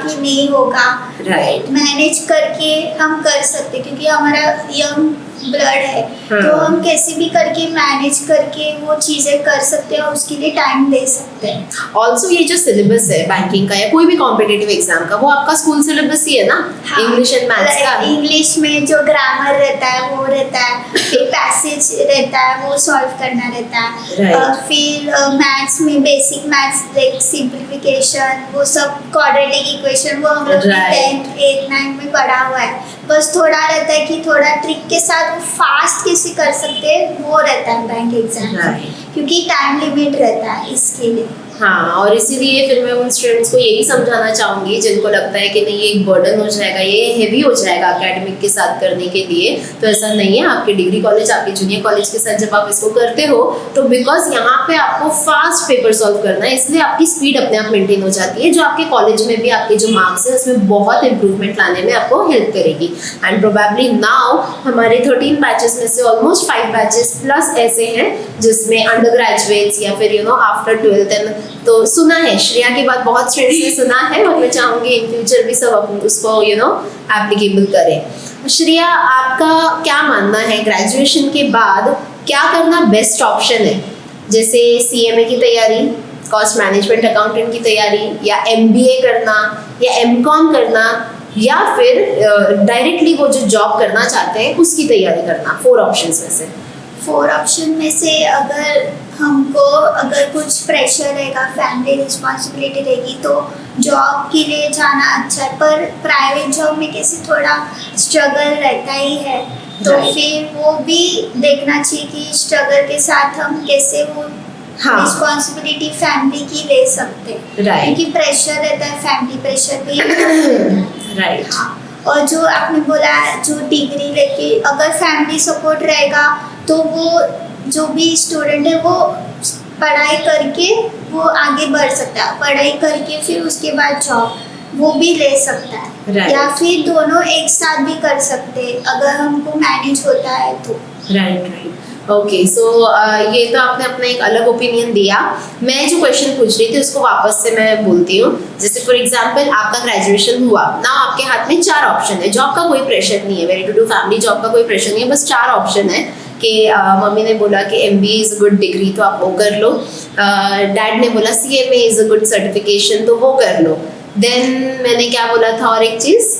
कि नहीं होगा। मैनेज करके हम कर सकते, क्योंकि हमारा यंग ब्लड है, हाँ। तो हम कैसे भी करके मैनेज करके वो चीज़ें कर सकते हैं और उसके लिए टाइम दे सकते हैं। ऑल्सो ये जो सिलेबस है बैंकिंग का या कोई भी कॉम्पिटेटिव एग्जाम का, वो आपका स्कूल सिलेबस ही है ना, इंग्लिश एंड मैथ्स का। इंग्लिश में जो ग्रामर रहता है वो रहता है, फिर पैसेज रहता है वो सॉल्व करना रहता है, Right. फिर मैथ्स में बेसिक मैथ्स लाइक सिंप्लीफिकेशन, वो सब क्वाड्रेटिक इक्वेशन वो हम लोग Right. 10th 8th 9th में पढ़ा हुआ है। बस थोड़ा रहता है कि थोड़ा ट्रिक के साथ वो फास्ट कैसे कर सकते हैं, वो रहता है बैंक एग्जाम Right. क्योंकि टाइम लिमिट रहता है इसके लिए। हाँ, और इसीलिए फिर मैं उन स्टूडेंट्स को यही समझाना चाहूँगी जिनको लगता है कि नहीं ये एक बर्डन हो जाएगा, ये हेवी हो जाएगा एकेडमिक के साथ करने के लिए, तो ऐसा नहीं है। आपके डिग्री कॉलेज, आपके जूनियर कॉलेज के साथ जब आप इसको करते हो तो बिकॉज यहाँ पे आपको फास्ट पेपर सॉल्व करना है, इसलिए आपकी स्पीड अपने आप मेंटेन हो जाती है, जो आपके कॉलेज में भी आपके जो मार्क्स है उसमें बहुत इंप्रूवमेंट लाने में आपको हेल्प करेगी। एंड प्रोबेबली नाउ हमारे 13 बैचेस में से ऑलमोस्ट 5 बैचेस प्लस ऐसे हैं जिसमें अंडर ग्रेजुएट्स या फिर आफ्टर 12th एंड, तो सुना है श्रेया की बात बहुत स्टूडेंट्स ने सुना है, और मैं चाहूँगी इन फ्यूचर भी सब उसको एप्लीकेबल करें। श्रेया, आपका क्या मानना है ग्रेजुएशन के बाद क्या करना बेस्ट ऑप्शन है? जैसे CMA की तैयारी, कॉस्ट मैनेजमेंट अकाउंटेंट की तैयारी, या MBA करना, या MCOM करना, या फिर डायरेक्टली वो जो जॉब करना चाहते हैं उसकी तैयारी करना? 4 ऑप्शंस में से 4 ऑप्शन में से अगर हमको अगर कुछ प्रेशर रहेगा, फैमिली रिस्पॉन्सिबिलिटी रहेगी, तो जॉब के लिए जाना अच्छा है, पर प्राइवेट जॉब में कैसे थोड़ा स्ट्रगल रहता ही है, तो Right. फिर वो भी देखना चाहिए कि स्ट्रगल के साथ हम कैसे वो हाँ। रिस्पॉन्सिबिलिटी फैमिली की ले सकते हैं, Right. क्योंकि प्रेशर रहता है, फैमिली प्रेशर भी रहता है। राइट। हाँ, और जो आपने बोला जो डिग्री लेके अगर फैमिली सपोर्ट रहेगा तो वो जो भी स्टूडेंट है वो पढ़ाई करके वो आगे बढ़ सकता है, पढ़ाई करके फिर उसके बाद जॉब वो भी ले सकता है, Right. या फिर दोनों एक साथ भी कर सकते हैं अगर हमको मैनेज होता है तो। राइट। ओके, सो ये तो आपने अपना एक अलग ओपिनियन दिया। मैं जो क्वेश्चन पूछ रही थी उसको वापस से मैं बोलती हूँ। जैसे फॉर एग्जांपल आपका ग्रेजुएशन हुआ ना, आपके हाथ में 4 ऑप्शन है, जॉब का कोई प्रेशर नहीं है, well to do family job का कोई प्रेशर नहीं है, बस 4 ऑप्शन है कि मम्मी ने बोला कि MBA is a good degree तो आप वो कर लो, डैड ने बोला CMA is a good certification तो वो कर लो, देन मैंने क्या बोला था और एक चीज़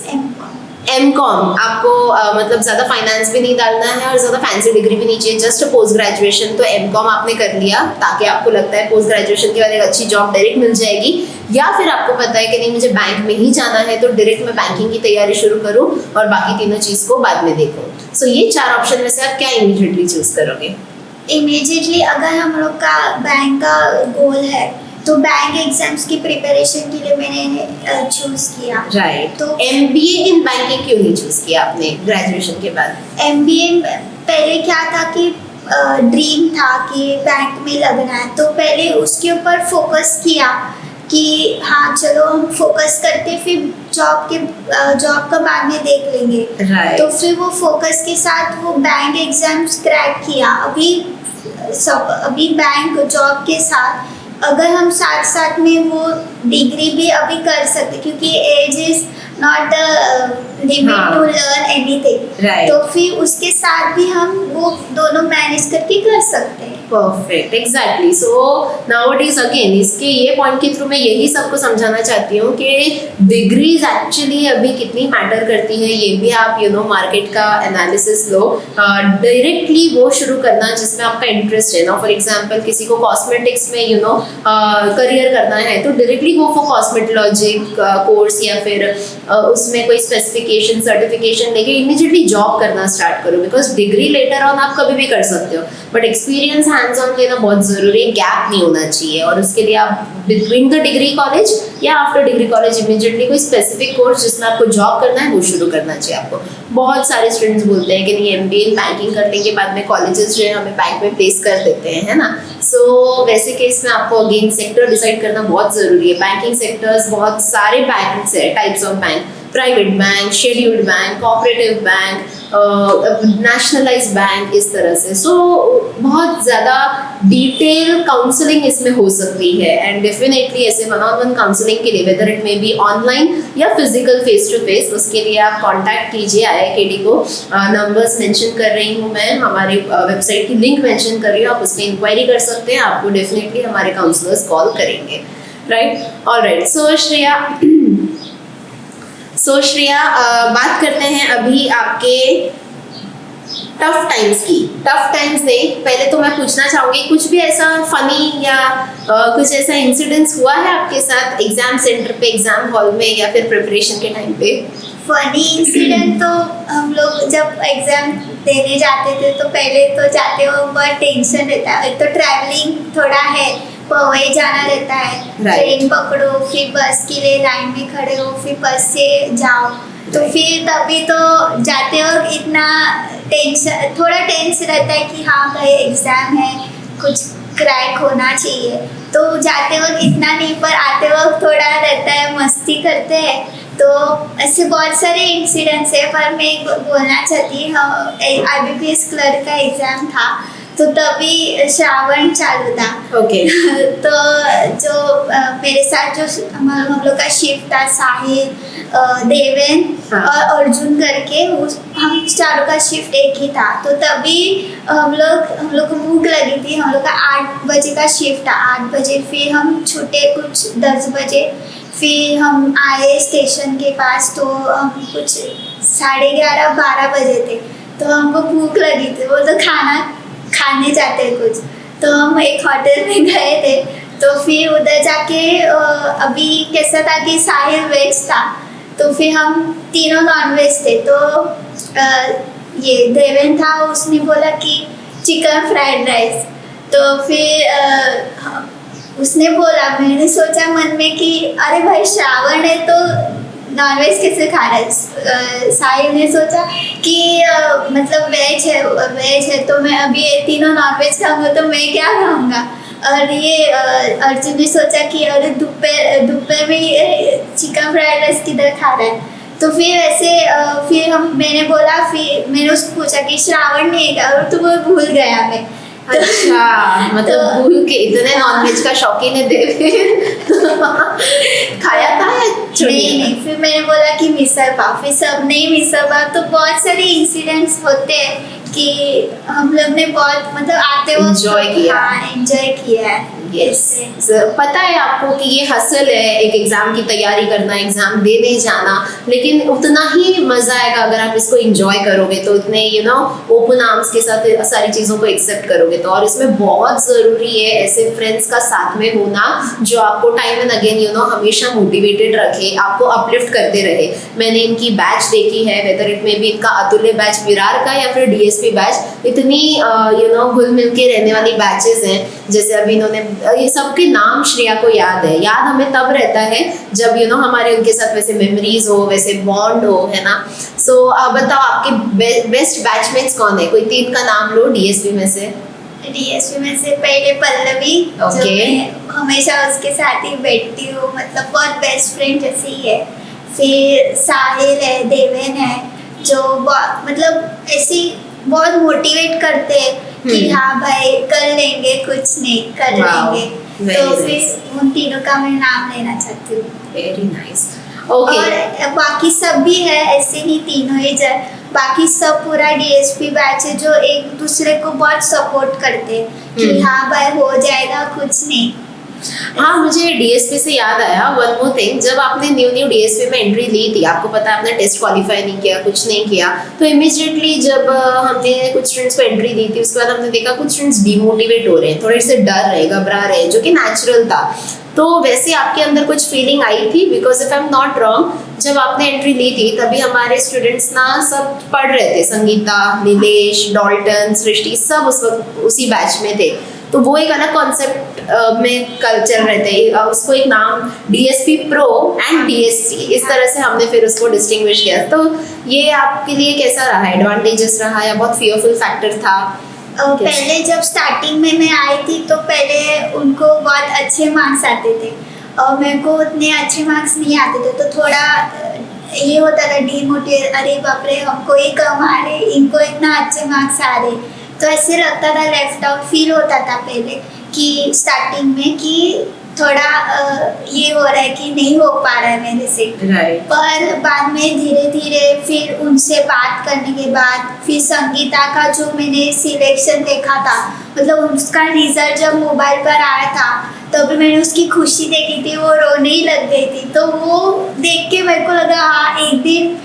MCOM, आपको मतलब ज़्यादा फाइनेंस भी नहीं डालना है और ज़्यादा फैंसी डिग्री भी नहीं चाहिए, जस्ट पोस्ट ग्रेजुएशन, तो MCOM आपने कर लिया ताकि आपको लगता है पोस्ट ग्रेजुएशन के बाद एक अच्छी जॉब डायरेक्ट मिल जाएगी, या फिर आपको पता है कि नहीं मुझे बैंक में ही जाना है तो डायरेक्ट मैं बैंकिंग की तैयारी शुरू करूँ और बाकी तीनों चीज़ को बाद में देखूँ। सो ये 4 ऑप्शन में से आप क्या इमीडिएटली चूज़ करोगे? इमीडिएटली अगर हम लोग का बैंक का गोल है तो बैंक एग्जाम्स की प्रिपरेशन के लिए मैंने चूज़ किया। राइट। तो MBA इन बैंकिंग क्यों नहीं चूज़ किया आपने ग्रेजुएशन के बाद? MBA पहले क्या था कि ड्रीम था कि बैंक में लगना है, तो पहले उसके ऊपर फोकस किया कि हाँ चलो हम फोकस करते, फिर जॉब का बाद में देख लेंगे। Right. तो फिर वो फोकस के साथ वो बैंक एग्जाम्स क्रैक किया। अभी बैंक जॉब के साथ अगर हम साथ साथ में वो डिग्री भी अभी कर सकते, क्योंकि age is not the limit to learn anything, Right. तो फिर उसके साथ भी हम वो दोनों मैनेज करके कर सकते हैं। Perfect, exactly. So nowadays again इसके ये पॉइंट के थ्रू मैं यही सबको समझाना चाहती हूँ कि डिग्रीज एक्चुअली अभी कितनी मैटर करती है, ये भी आप मार्केट का एनालिसिस लो, डायरेक्टली वो शुरू करना जिसमें आपका इंटरेस्ट है ना। फॉर एग्जांपल किसी को कॉस्मेटिक्स में करियर करना है तो directly go for cosmetology course, या फिर उसमें कोई स्पेसिफिकेशन सर्टिफिकेशन लेके इमीडिएटली जॉब करना स्टार्ट करो, बिकॉज डिग्री लेटर ऑन आप कभी भी कर सकते हो, बट एक्सपीरियंस हैंड्स ऑन लेना बहुत ज़रूरी है, गैप नहीं होना चाहिए। और उसके लिए आप बिटवीन द डिग्री कॉलेज या आफ्टर डिग्री कॉलेज इमीडिएटली कोई स्पेसिफिक कोर्स जिसमें आपको जॉब करना है वो शुरू करना चाहिए आपको। बहुत सारे स्टूडेंट्स बोलते हैं कि नहीं MBA बैंकिंग करने के बाद में कॉलेजेस जो है हमें बैंक में प्लेस कर देते हैं, है ना। सो वैसे केस में आपको अगेन सेक्टर डिसाइड करना बहुत ज़रूरी है। बैंकिंग सेक्टर्स बहुत सारे बैंक्स है, types of bank, private bank, scheduled bank, cooperative bank, nationalise bank, इस तरह से। सो बहुत ज़्यादा डिटेल काउंसलिंग इसमें हो सकती है एंड डेफिनेटली ऐसे वन ऑन वन काउंसलिंग के लिए whether it may be online या फिजिकल फेस टू फेस, उसके लिए आप कांटेक्ट कीजिए IIKD को। नंबर्स मेंशन कर रही हूँ मैं, हमारी वेबसाइट की लिंक मेंशन कर रही हूँ, आप उस पर इंक्वायरी कर सकते हैं, आपको डेफिनेटली हमारे काउंसलर्स कॉल करेंगे, राइट? ऑलराइट, सो श्रेया बात करते हैं अभी आपके टफ टाइम्स की। टफ टाइम्स नहीं, पहले तो मैं पूछना चाहूँगी कुछ भी ऐसा फनी या कुछ ऐसा इंसिडेंस हुआ है आपके साथ एग्जाम सेंटर पे, एग्जाम हॉल में या फिर प्रिपरेशन के टाइम पे? फनी इंसिडेंट तो हम लोग जब एग्जाम देने जाते थे तो पहले तो जाते हो बहुत टेंशन रहता है, एक तो ट्रैवलिंग थोड़ा है, पवई जाना रहता है, ट्रेन पकड़ो, फिर बस के लिए लाइन में खड़े हो, फिर बस से जाओ, तो फिर तभी तो जाते हो इतना टेंशन, थोड़ा टेंस रहता है कि हाँ भाई एग्जाम है, कुछ क्रैक होना चाहिए, तो जाते वक्त इतना नहीं, पर आते वक्त थोड़ा रहता है, मस्ती करते हैं। तो ऐसे बहुत सारे इंसिडेंट्स है, पर मैं बोलना चाहती हूँ IBPS क्लर्क का एग्ज़ाम था, तो तभी श्रावण चालू था। ओके। तो जो मेरे साथ जो हम लोग का शिफ्ट था, साहिल, देवेन और अर्जुन करके, हम चारों का शिफ्ट एक ही था। तो तभी हम लोग को भूख लगी थी, हम लोग का 8 बजे का शिफ्ट था, 8 बजे फिर हम छूटे कुछ 10 बजे, फिर हम आए स्टेशन के पास, तो हम कुछ 11:30-12 बजे थे, तो हमको भूख लगी थी, वो तो खाने जाते कुछ, तो हम एक होटल में गए थे। तो फिर उधर जाके अभी कैसा था कि साहिल वेज था, तो फिर हम तीनों नॉन वेज थे, तो ये देवेन था, उसने बोला कि चिकन फ्राइड राइस, तो फिर उसने बोला, मैंने सोचा मन में कि अरे भाई श्रावण है तो नॉनवेज कैसे खा रहा है। साहिल ने सोचा कि मतलब वेज है तो मैं अभी ये तीनों नॉनवेज खाऊंगा तो मैं क्या खाऊंगा। और ये अर्जुन ने सोचा कि अरे दोपहर में चिकन फ्राइड राइस किधर खा रहा है। तो फिर ऐसे फिर मैंने बोला, फिर मैंने उसको पूछा कि श्रावण नहीं है क्या, और तो वो भूल गया मैं। अच्छा, मतलब भूल के इतने नॉनवेज का शौकीन है देवेन। खाया था या नहीं, फिर मैंने बोला कि मिसल पाव, फिर सब नहीं मिसल पाव। तो बहुत सारे इंसिडेंट्स होते हैं कि हम लोग ने बहुत मतलब आते वक्त एंजॉय किया है। यस, पता है आपको कि ये हसल है, एक एग्जाम की तैयारी करना, एग्जाम देने जाना, लेकिन उतना ही मजा आएगा अगर आप इसको एंजॉय करोगे, तो उतने ओपन आर्म्स के साथ सारी चीज़ों को एक्सेप्ट करोगे। तो और इसमें बहुत ज़रूरी है ऐसे फ्रेंड्स का साथ में होना जो आपको टाइम एंड अगेन हमेशा मोटिवेटेड रखे, आपको अपलिफ्ट करते रहे। मैंने इनकी बैच देखी है, वेदर इट में भी इनका अतुल्य बैच विरार का या फिर DSP बैच, इतनी घुल मिल के रहने वाली बैचेस हैं। जैसे अभी इन्होंने ये सबके नाम श्रेया को याद है, याद हमें तब रहता है जब हमारे उनके साथ वैसे मेमोरीज हो, वैसे बॉन्ड हो, है ना। सो बताओ आपके बेस्ट बैचमेट्स कौन है, कोई 3 का नाम लो DSP में से। DSP में से पहले पल्लवी, जो मैं हमेशा उसके साथ ही बैठती हूँ, मतलब बहुत बेस्ट फ्रेंड जैसी ही है। फिर साहिल है, देवेन है, जो मतलब ऐसी बहुत मोटिवेट करते हैं कि हाँ भाई कर लेंगे, कुछ नहीं कर लेंगे। तो फिर उन तीनों का मैं नाम लेना चाहती हूँ। Very nice. ओके, और बाकी सब भी है, ऐसे नहीं तीनों ही बाकी सब पूरा DSP बैच है जो एक दूसरे को बहुत सपोर्ट करते हैं कि हाँ भाई हो जाएगा, कुछ नहीं। हाँ, मुझे DSP से याद आया वन मोर थिंग, जब आपने न्यू DSP में एंट्री ली थी, आपको पता है आपने टेस्ट क्वालिफाई नहीं किया, कुछ नहीं किया, तो इमीडिएटली जब हमने कुछ स्टूडेंट्स को एंट्री दी थी, उसके बाद हमने देखा कुछ स्टूडेंट्स डिमोटिवेट हो रहे हैं, थोड़े से डर रहे, घबरा रहे, जो कि नेचुरल था। तो वैसे आपके अंदर कुछ फीलिंग आई थी? Because if I am not wrong, जब आपने एंट्री ली थी तभी हमारे स्टूडेंट्स ना सब पढ़ रहे थे, संगीता, नीलेश, डॉल्टन, सृष्टि, सब उस वक्त उसी बैच में थे। तो वो एक अलग कॉन्सेप्ट में कल्चर रहते हैं, उसको एक नाम DSP Pro एंड DSC, इस तरह से हमने फिर उसको डिस्टिंग्विश किया। तो ये आपके लिए कैसा रहा, एडवांटेजेस रहा या बहुत फियरफुल फैक्टर था? पहले जब स्टार्टिंग में मैं आई थी तो पहले उनको बहुत अच्छे मार्क्स आते थे और मेरे को उतने अच्छे मार्क्स नहीं आते थे, तो थोड़ा ये होता था डिमोटिवेट, अरे बाप रे हमको ही कम आ रहे, इनको इतना अच्छे मार्क्स आ रहे। तो ऐसे लगता था, लेफ्ट आउट फील होता था पहले कि स्टार्टिंग में कि थोड़ा ये हो रहा है कि नहीं हो पा रहा है मेरे से। राइट। पर बाद में धीरे धीरे फिर उनसे बात करने के बाद फिर संगीता का जो मैंने सिलेक्शन देखा था, मतलब उसका रिजल्ट जब मोबाइल पर आया था तब मैंने उसकी खुशी देखी थी, वो रोने ही लग गई थी। तो वो देख के मेरे को लगा हाँ एक दिन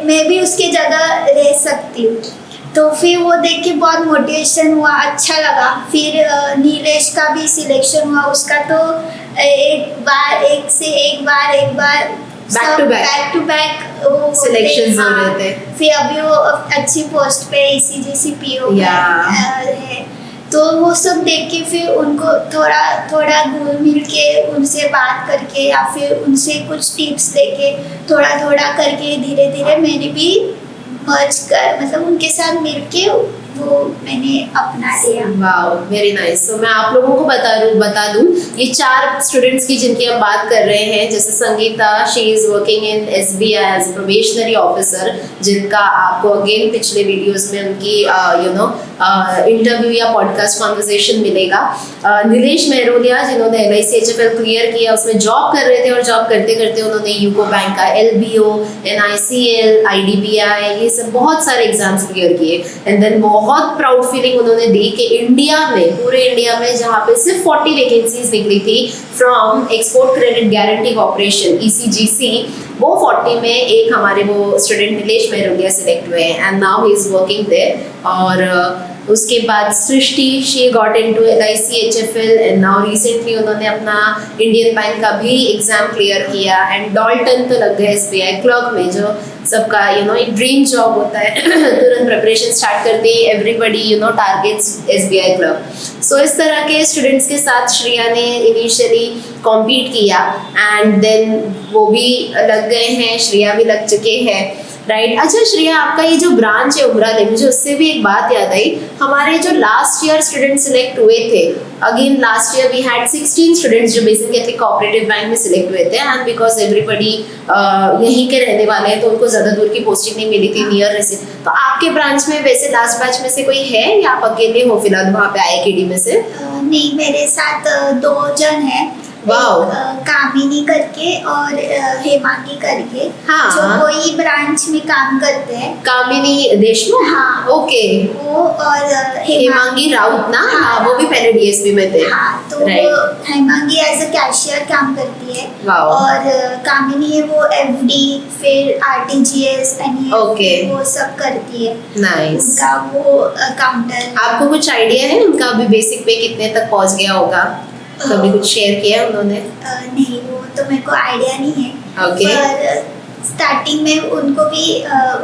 मैं भी उसके जगह रह सकती हूँ। तो फिर वो देख के बहुत मोटिवेशन हुआ, अच्छा लगा। फिर नीलेश का भी सिलेक्शन हुआ, उसका तो एक बार बैक टू बैक सिलेक्शंस हो रहे थे। फिर अभी वो अच्छी पोस्ट पे ECGC PO है। तो वो सब देख के फिर उनको थोड़ा घुल मिल के उनसे बात करके या फिर उनसे कुछ टिप्स देके थोड़ा करके धीरे धीरे मैंने भी मर्ज कर, मतलब उनके साथ मिलके वो मैंने अपना लिया। Wow, very nice. तो मैं आप लोगों को बता दूं ये 4 स्टूडेंट्स की जिनकी हम बात कर रहे हैं, जैसे Sangeeta, she is working in SBI as a probationary officer, जिनका आपको अगेन पिछले वीडियोस में उनकी इंटरव्यू या पॉडकास्ट कॉन्वर्सेशन मिलेगा। नीलेश मेहरोलिया जिन्होंने LIC HFL क्लियर किया, उसमें जॉब कर रहे थे और जॉब करते करते उन्होंने यूको बैंक का LBO, NICL, IDBI, ये सब बहुत सारे एग्जाम्स क्लियर किए। एंड देन बहुत प्राउड फीलिंग उन्होंने दी कि इंडिया में, पूरे इंडिया में जहाँ पे सिर्फ 40 वैकेंसीज निकली थी from export credit guarantee corporation ECGC, वो 40 में एक हमारे वो स्टूडेंट नीलेश मेहरोलिया सिलेक्ट हुए हैं and now he is working there. और उसके बाद Srishti, she got into LIC HFL and now recently उन्होंने अपना इंडियन बैंक का भी एग्जाम क्लियर किया एंड डॉल्टन तो लग गए SBI क्लर्क में, जो सबका एक ड्रीम जॉब होता है। तुरंत प्रिपरेशन स्टार्ट करते ही एवरीबडी टारगेट्स SBI क्लर्क। सो इस तरह के स्टूडेंट्स के साथ श्रेया ने इनिशियली कॉम्पीट किया एंड देन वो भी लग गए हैं, श्रेया भी लग चुके हैं, राइट। अच्छा श्रेया, आपका ये जो ब्रांच है उमराले, मुझे उससे भी एक बात याद आई, हमारे जो लास्ट ईयर स्टूडेंट सिलेक्ट हुए थे, again last year we had 16 students जो बेसिक कैथलिक कोऑपरेटिव बैंक में सिलेक्ट हुए थे एंड बिकॉज एवरीबडी यहीं के रहने वाले हैं तो उनको ज़्यादा दूर की पोस्टिंग नहीं मिली थी नियर से। तो आपके ब्रांच में वैसे लास्ट बैच में से कोई है या आप अकेले हो फिलहाल वहाँ पे IIKD में से? नहीं, मेरे साथ 2 जन हैं। वाओ। कामिनी करके और हेमांगी करके, हाँ। जो वही ब्रांच में काम करते हैं। कामिनी देशमुख? हाँ। ओके। वो और हेमांगी राउत ना? हाँ, वो भी पहले DSP में थे। हाँ, तो वो हेमांगी एज अ कैशियर काम करती है। वाओ। और कामिनी है वो FD फिर RTGS ओके। वो सब करती है। नाइस। उनका वो काउंटर। आपको कुछ आइडिया है उनका अभी बेसिक पे कितने तक पहुंच गया होगा? कभी कुछ शेयर किया उन्होंने? नहीं, वो तो मेरे को आइडिया नहीं है। ओके। पर स्टार्टिंग में उनको भी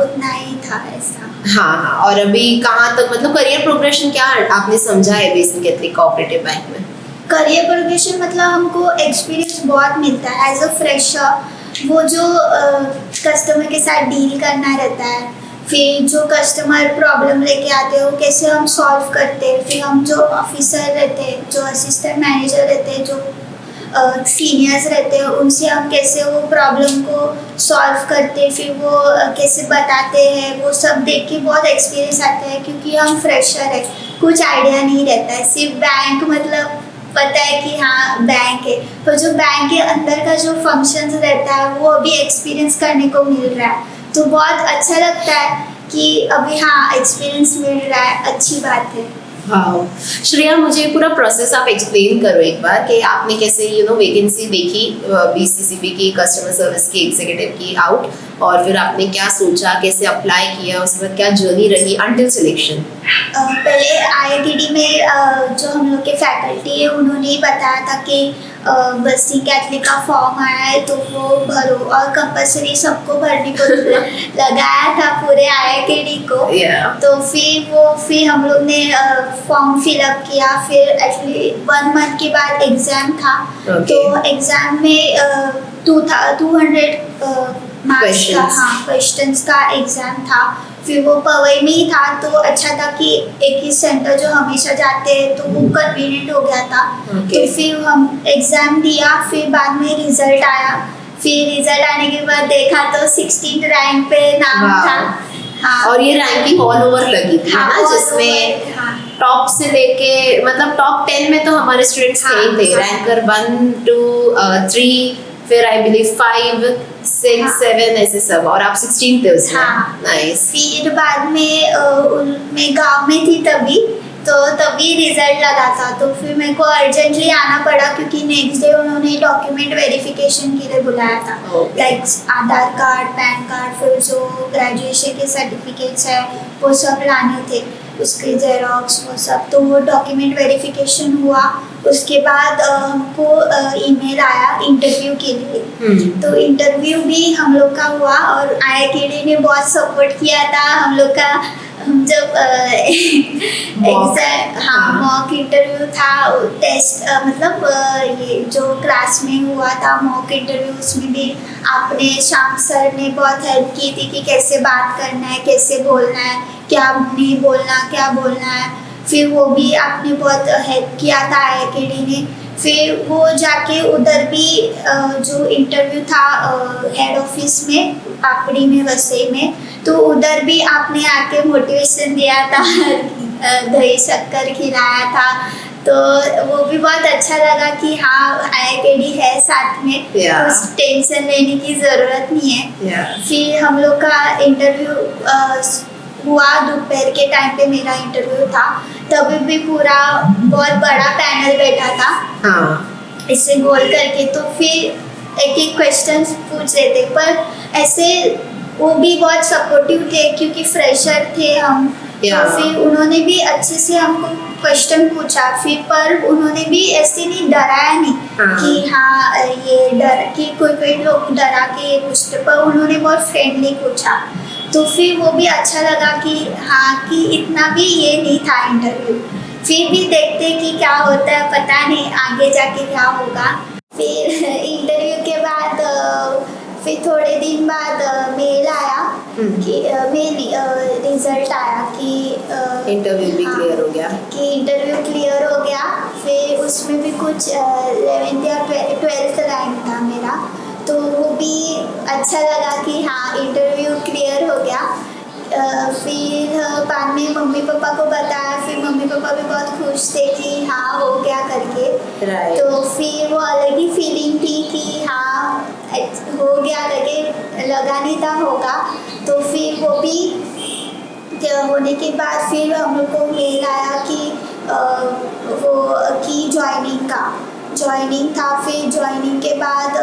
उतना ही था ऐसा। हाँ, और अभी कहाँ तक, मतलब करियर प्रोग्रेशन क्या आपने समझा है बेसिक कैथलिक कोऑपरेटिव बैंक में? करियर प्रोग्रेशन मतलब हमको एक्सपीरियंस बहुत मिलता है एज अ फ्रेशर। वो जो कस्टमर के साथ डील करना रहता है, फिर जो कस्टमर प्रॉब्लम लेके आते हैं वो कैसे हम सॉल्व करते हैं, फिर हम जो ऑफिसर रहते हैं, जो असिस्टेंट मैनेजर रहते हैं, जो सीनियर्स रहते हैं, उनसे हम कैसे वो प्रॉब्लम को सॉल्व करते हैं, फिर वो कैसे बताते हैं, वो सब देख के बहुत एक्सपीरियंस आता है। क्योंकि हम फ्रेशर है, कुछ आइडिया नहीं रहता है, सिर्फ बैंक मतलब पता है कि हाँ बैंक है, पर जो बैंक के अंदर का जो फंक्शंस रहता है वो अभी एक्सपीरियंस करने को मिल रहा है। तो बहुत अच्छा लगता है कि अभी हाँ एक्सपीरियंस मिल रहा है, अच्छी बात है। हाँ श्रेया, मुझे पूरा प्रोसेस आप एक्सप्लेन करो एक बार कि आपने कैसे वैकेंसी देखी BCCB की कस्टमर सर्विस की एग्जीक्यूटिव की आउट, और फिर आपने क्या सोचा, कैसे अप्लाई किया, उसके बाद क्या जर्नी रही अंटिल सिलेक्शन? पहले IIKD में जो हम लोग के फैकल्टी है उन्होंने ही बताया था कि बस्सी कैथलिक का फॉर्म आया है तो वो भरो, और कंपलसरी सबको भरने को लगाया था पूरे IIKD को। तो फिर हम लोग ने फॉर्म फिलअप किया, फिर एटलीस्ट 1 मंथ के बाद एग्ज़ाम था। तो एग्ज़ाम में 200 मार्क्स का क्वेश्चंस का एग्ज़ाम था। फिर वो पवई में ही था तो अच्छा था कि एक ही सेंटर जो हमेशा जाते हैं तो वो कन्वीनियंट हो गया था। तो फिर हम एग्ज़ाम दिया, फिर बाद में रिजल्ट आया, फिर रिजल्ट आने के बाद देखा तो 16th रैंक पे नाम वाह। था। हाँ और ये रैंकिंग ऑल ओवर लगी थी हाँ, ना, all जिसमें over, हाँ टॉप से लेके मतलब टॉप 10 में तो हमारे स्टूडेंट्स थे ही हाँ, थे, हाँ। रैंकर 1 2 3, फिर आई बिलीव 5 6 हाँ। 7 ऐसे सब, और आप 16 थे उसमें। हाँ। नाइस। फिर बाद में मैं गांव में थी तभी रिजल्ट लगा था, तो फिर मेरे को अर्जेंटली आना पड़ा क्योंकि नेक्स्ट डे उन्होंने डॉक्यूमेंट वेरिफिकेशन के लिए बुलाया था। Okay. लाइक आधार कार्ड, पैन कार्ड, फिर जो ग्रेजुएशन के सर्टिफिकेट्स है वो सब लाने थे, उसके जेरोक्स वो सब। तो वो डॉक्यूमेंट वेरिफिकेशन हुआ, उसके बाद हमको ईमेल आया इंटरव्यू के लिए। तो इंटरव्यू भी हम लोग का हुआ और IITD ने बहुत सपोर्ट किया था हम लोग का। हम जब एग्जैम मॉक इंटरव्यू था, टेस्ट मतलब ये जो क्लास में हुआ था मॉक इंटरव्यू, उसमें भी आपने श्याम सर ने बहुत हेल्प की थी कि कैसे बात करना है, कैसे बोलना है, क्या नहीं बोलना, क्या बोलना है। फिर वो भी आपने बहुत हेल्प किया था IITD ने। फिर वो जाके उधर भी जो इंटरव्यू था हेड ऑफिस में पापड़ी में वसई में, तो उधर भी आपने आके मोटिवेशन दिया था दही शक्कर खिलाया था। तो वो भी बहुत अच्छा लगा कि हाँ IITD है साथ में, Yeah. कुछ टेंशन लेने की ज़रूरत नहीं है। Yeah. फिर हम लोग का इंटरव्यू हुआ, दोपहर के टाइम पे मेरा इंटरव्यू था, तभी भी पूरा बहुत बड़ा पैनल बैठा था हाँ। इससे गोल करके। तो फिर एक एक क्वेश्चन पूछ रहे थे, पर ऐसे वो भी बहुत सपोर्टिव थे क्योंकि फ्रेशर थे हम। Yeah. तो फिर उन्होंने भी अच्छे से हमको क्वेश्चन पूछा, फिर पर उन्होंने भी ऐसे नहीं डराया नहीं हाँ। कि हाँ ये डर कि कोई लोग डरा के ये पूछते, पर उन्होंने बहुत फ्रेंडली पूछा। तो फिर वो भी अच्छा लगा कि हाँ कि इतना भी ये नहीं था इंटरव्यू। फिर भी देखते कि क्या होता है, पता नहीं आगे जाके क्या होगा। फिर इंटरव्यू के बाद फिर थोड़े दिन बाद मेल आया कि रिजल्ट आया कि इंटरव्यू भी हाँ, क्लियर हो गया। कि इंटरव्यू क्लियर हो गया। फिर उसमें भी कुछ 11th या 12th रैंक था मेरा, तो वो भी अच्छा लगा कि हाँ इंटरव्यू क्लियर हो गया। फिर बाद में मम्मी पापा को बताया, फिर मम्मी पापा भी बहुत खुश थे कि हाँ हो गया करके। Right. तो फिर वो अलग ही फीलिंग थी कि हाँ हो गया करके, लगा नहीं था होगा। तो फिर वो भी होने के बाद फिर हम लोग को मेल आया कि वो की ज्वाइनिंग था। फिर ज्वाइनिंग के बाद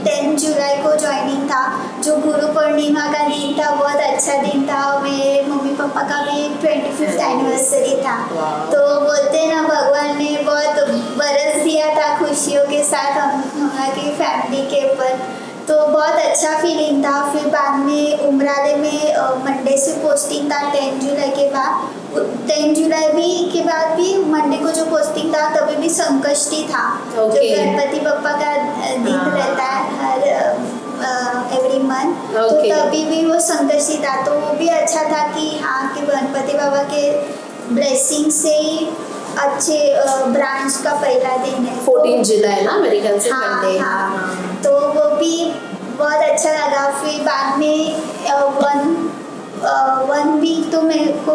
10 जुलाई को ज्वाइनिंग था, जो गुरु पूर्णिमा का दिन था, बहुत अच्छा दिन था। मेरे मम्मी पापा का भी 25th एनिवर्सरी था। Wow. तो बोलते हैं ना भगवान ने बहुत बरस दिया था खुशियों के साथ हमारी फैमिली के ऊपर, तो बहुत अच्छा फीलिंग था। फिर बाद में उमराले में मंडे से पोस्टिंग था 10 जुलाई के बाद। 10 जुलाई भी के बाद भी मंडे को जो पोस्टिंग था तभी भी संकष्टी था, जो Okay. गणपति बप्पा का दिन हाँ। रहता है हर एवरी मंथ। तो Okay. तभी भी वो संकष्टी था, तो वो भी अच्छा था कि हाँ कि गणपति बाबा के ब्लेसिंग से ही अच्छे ब्रांच का पहला दिन है। 14 जुलाई ना मेरे ख्याल से हाँ, मंडे। हाँ। तो वो भी बहुत अच्छा लगा। फिर बाद में वन वीक तो मेरे को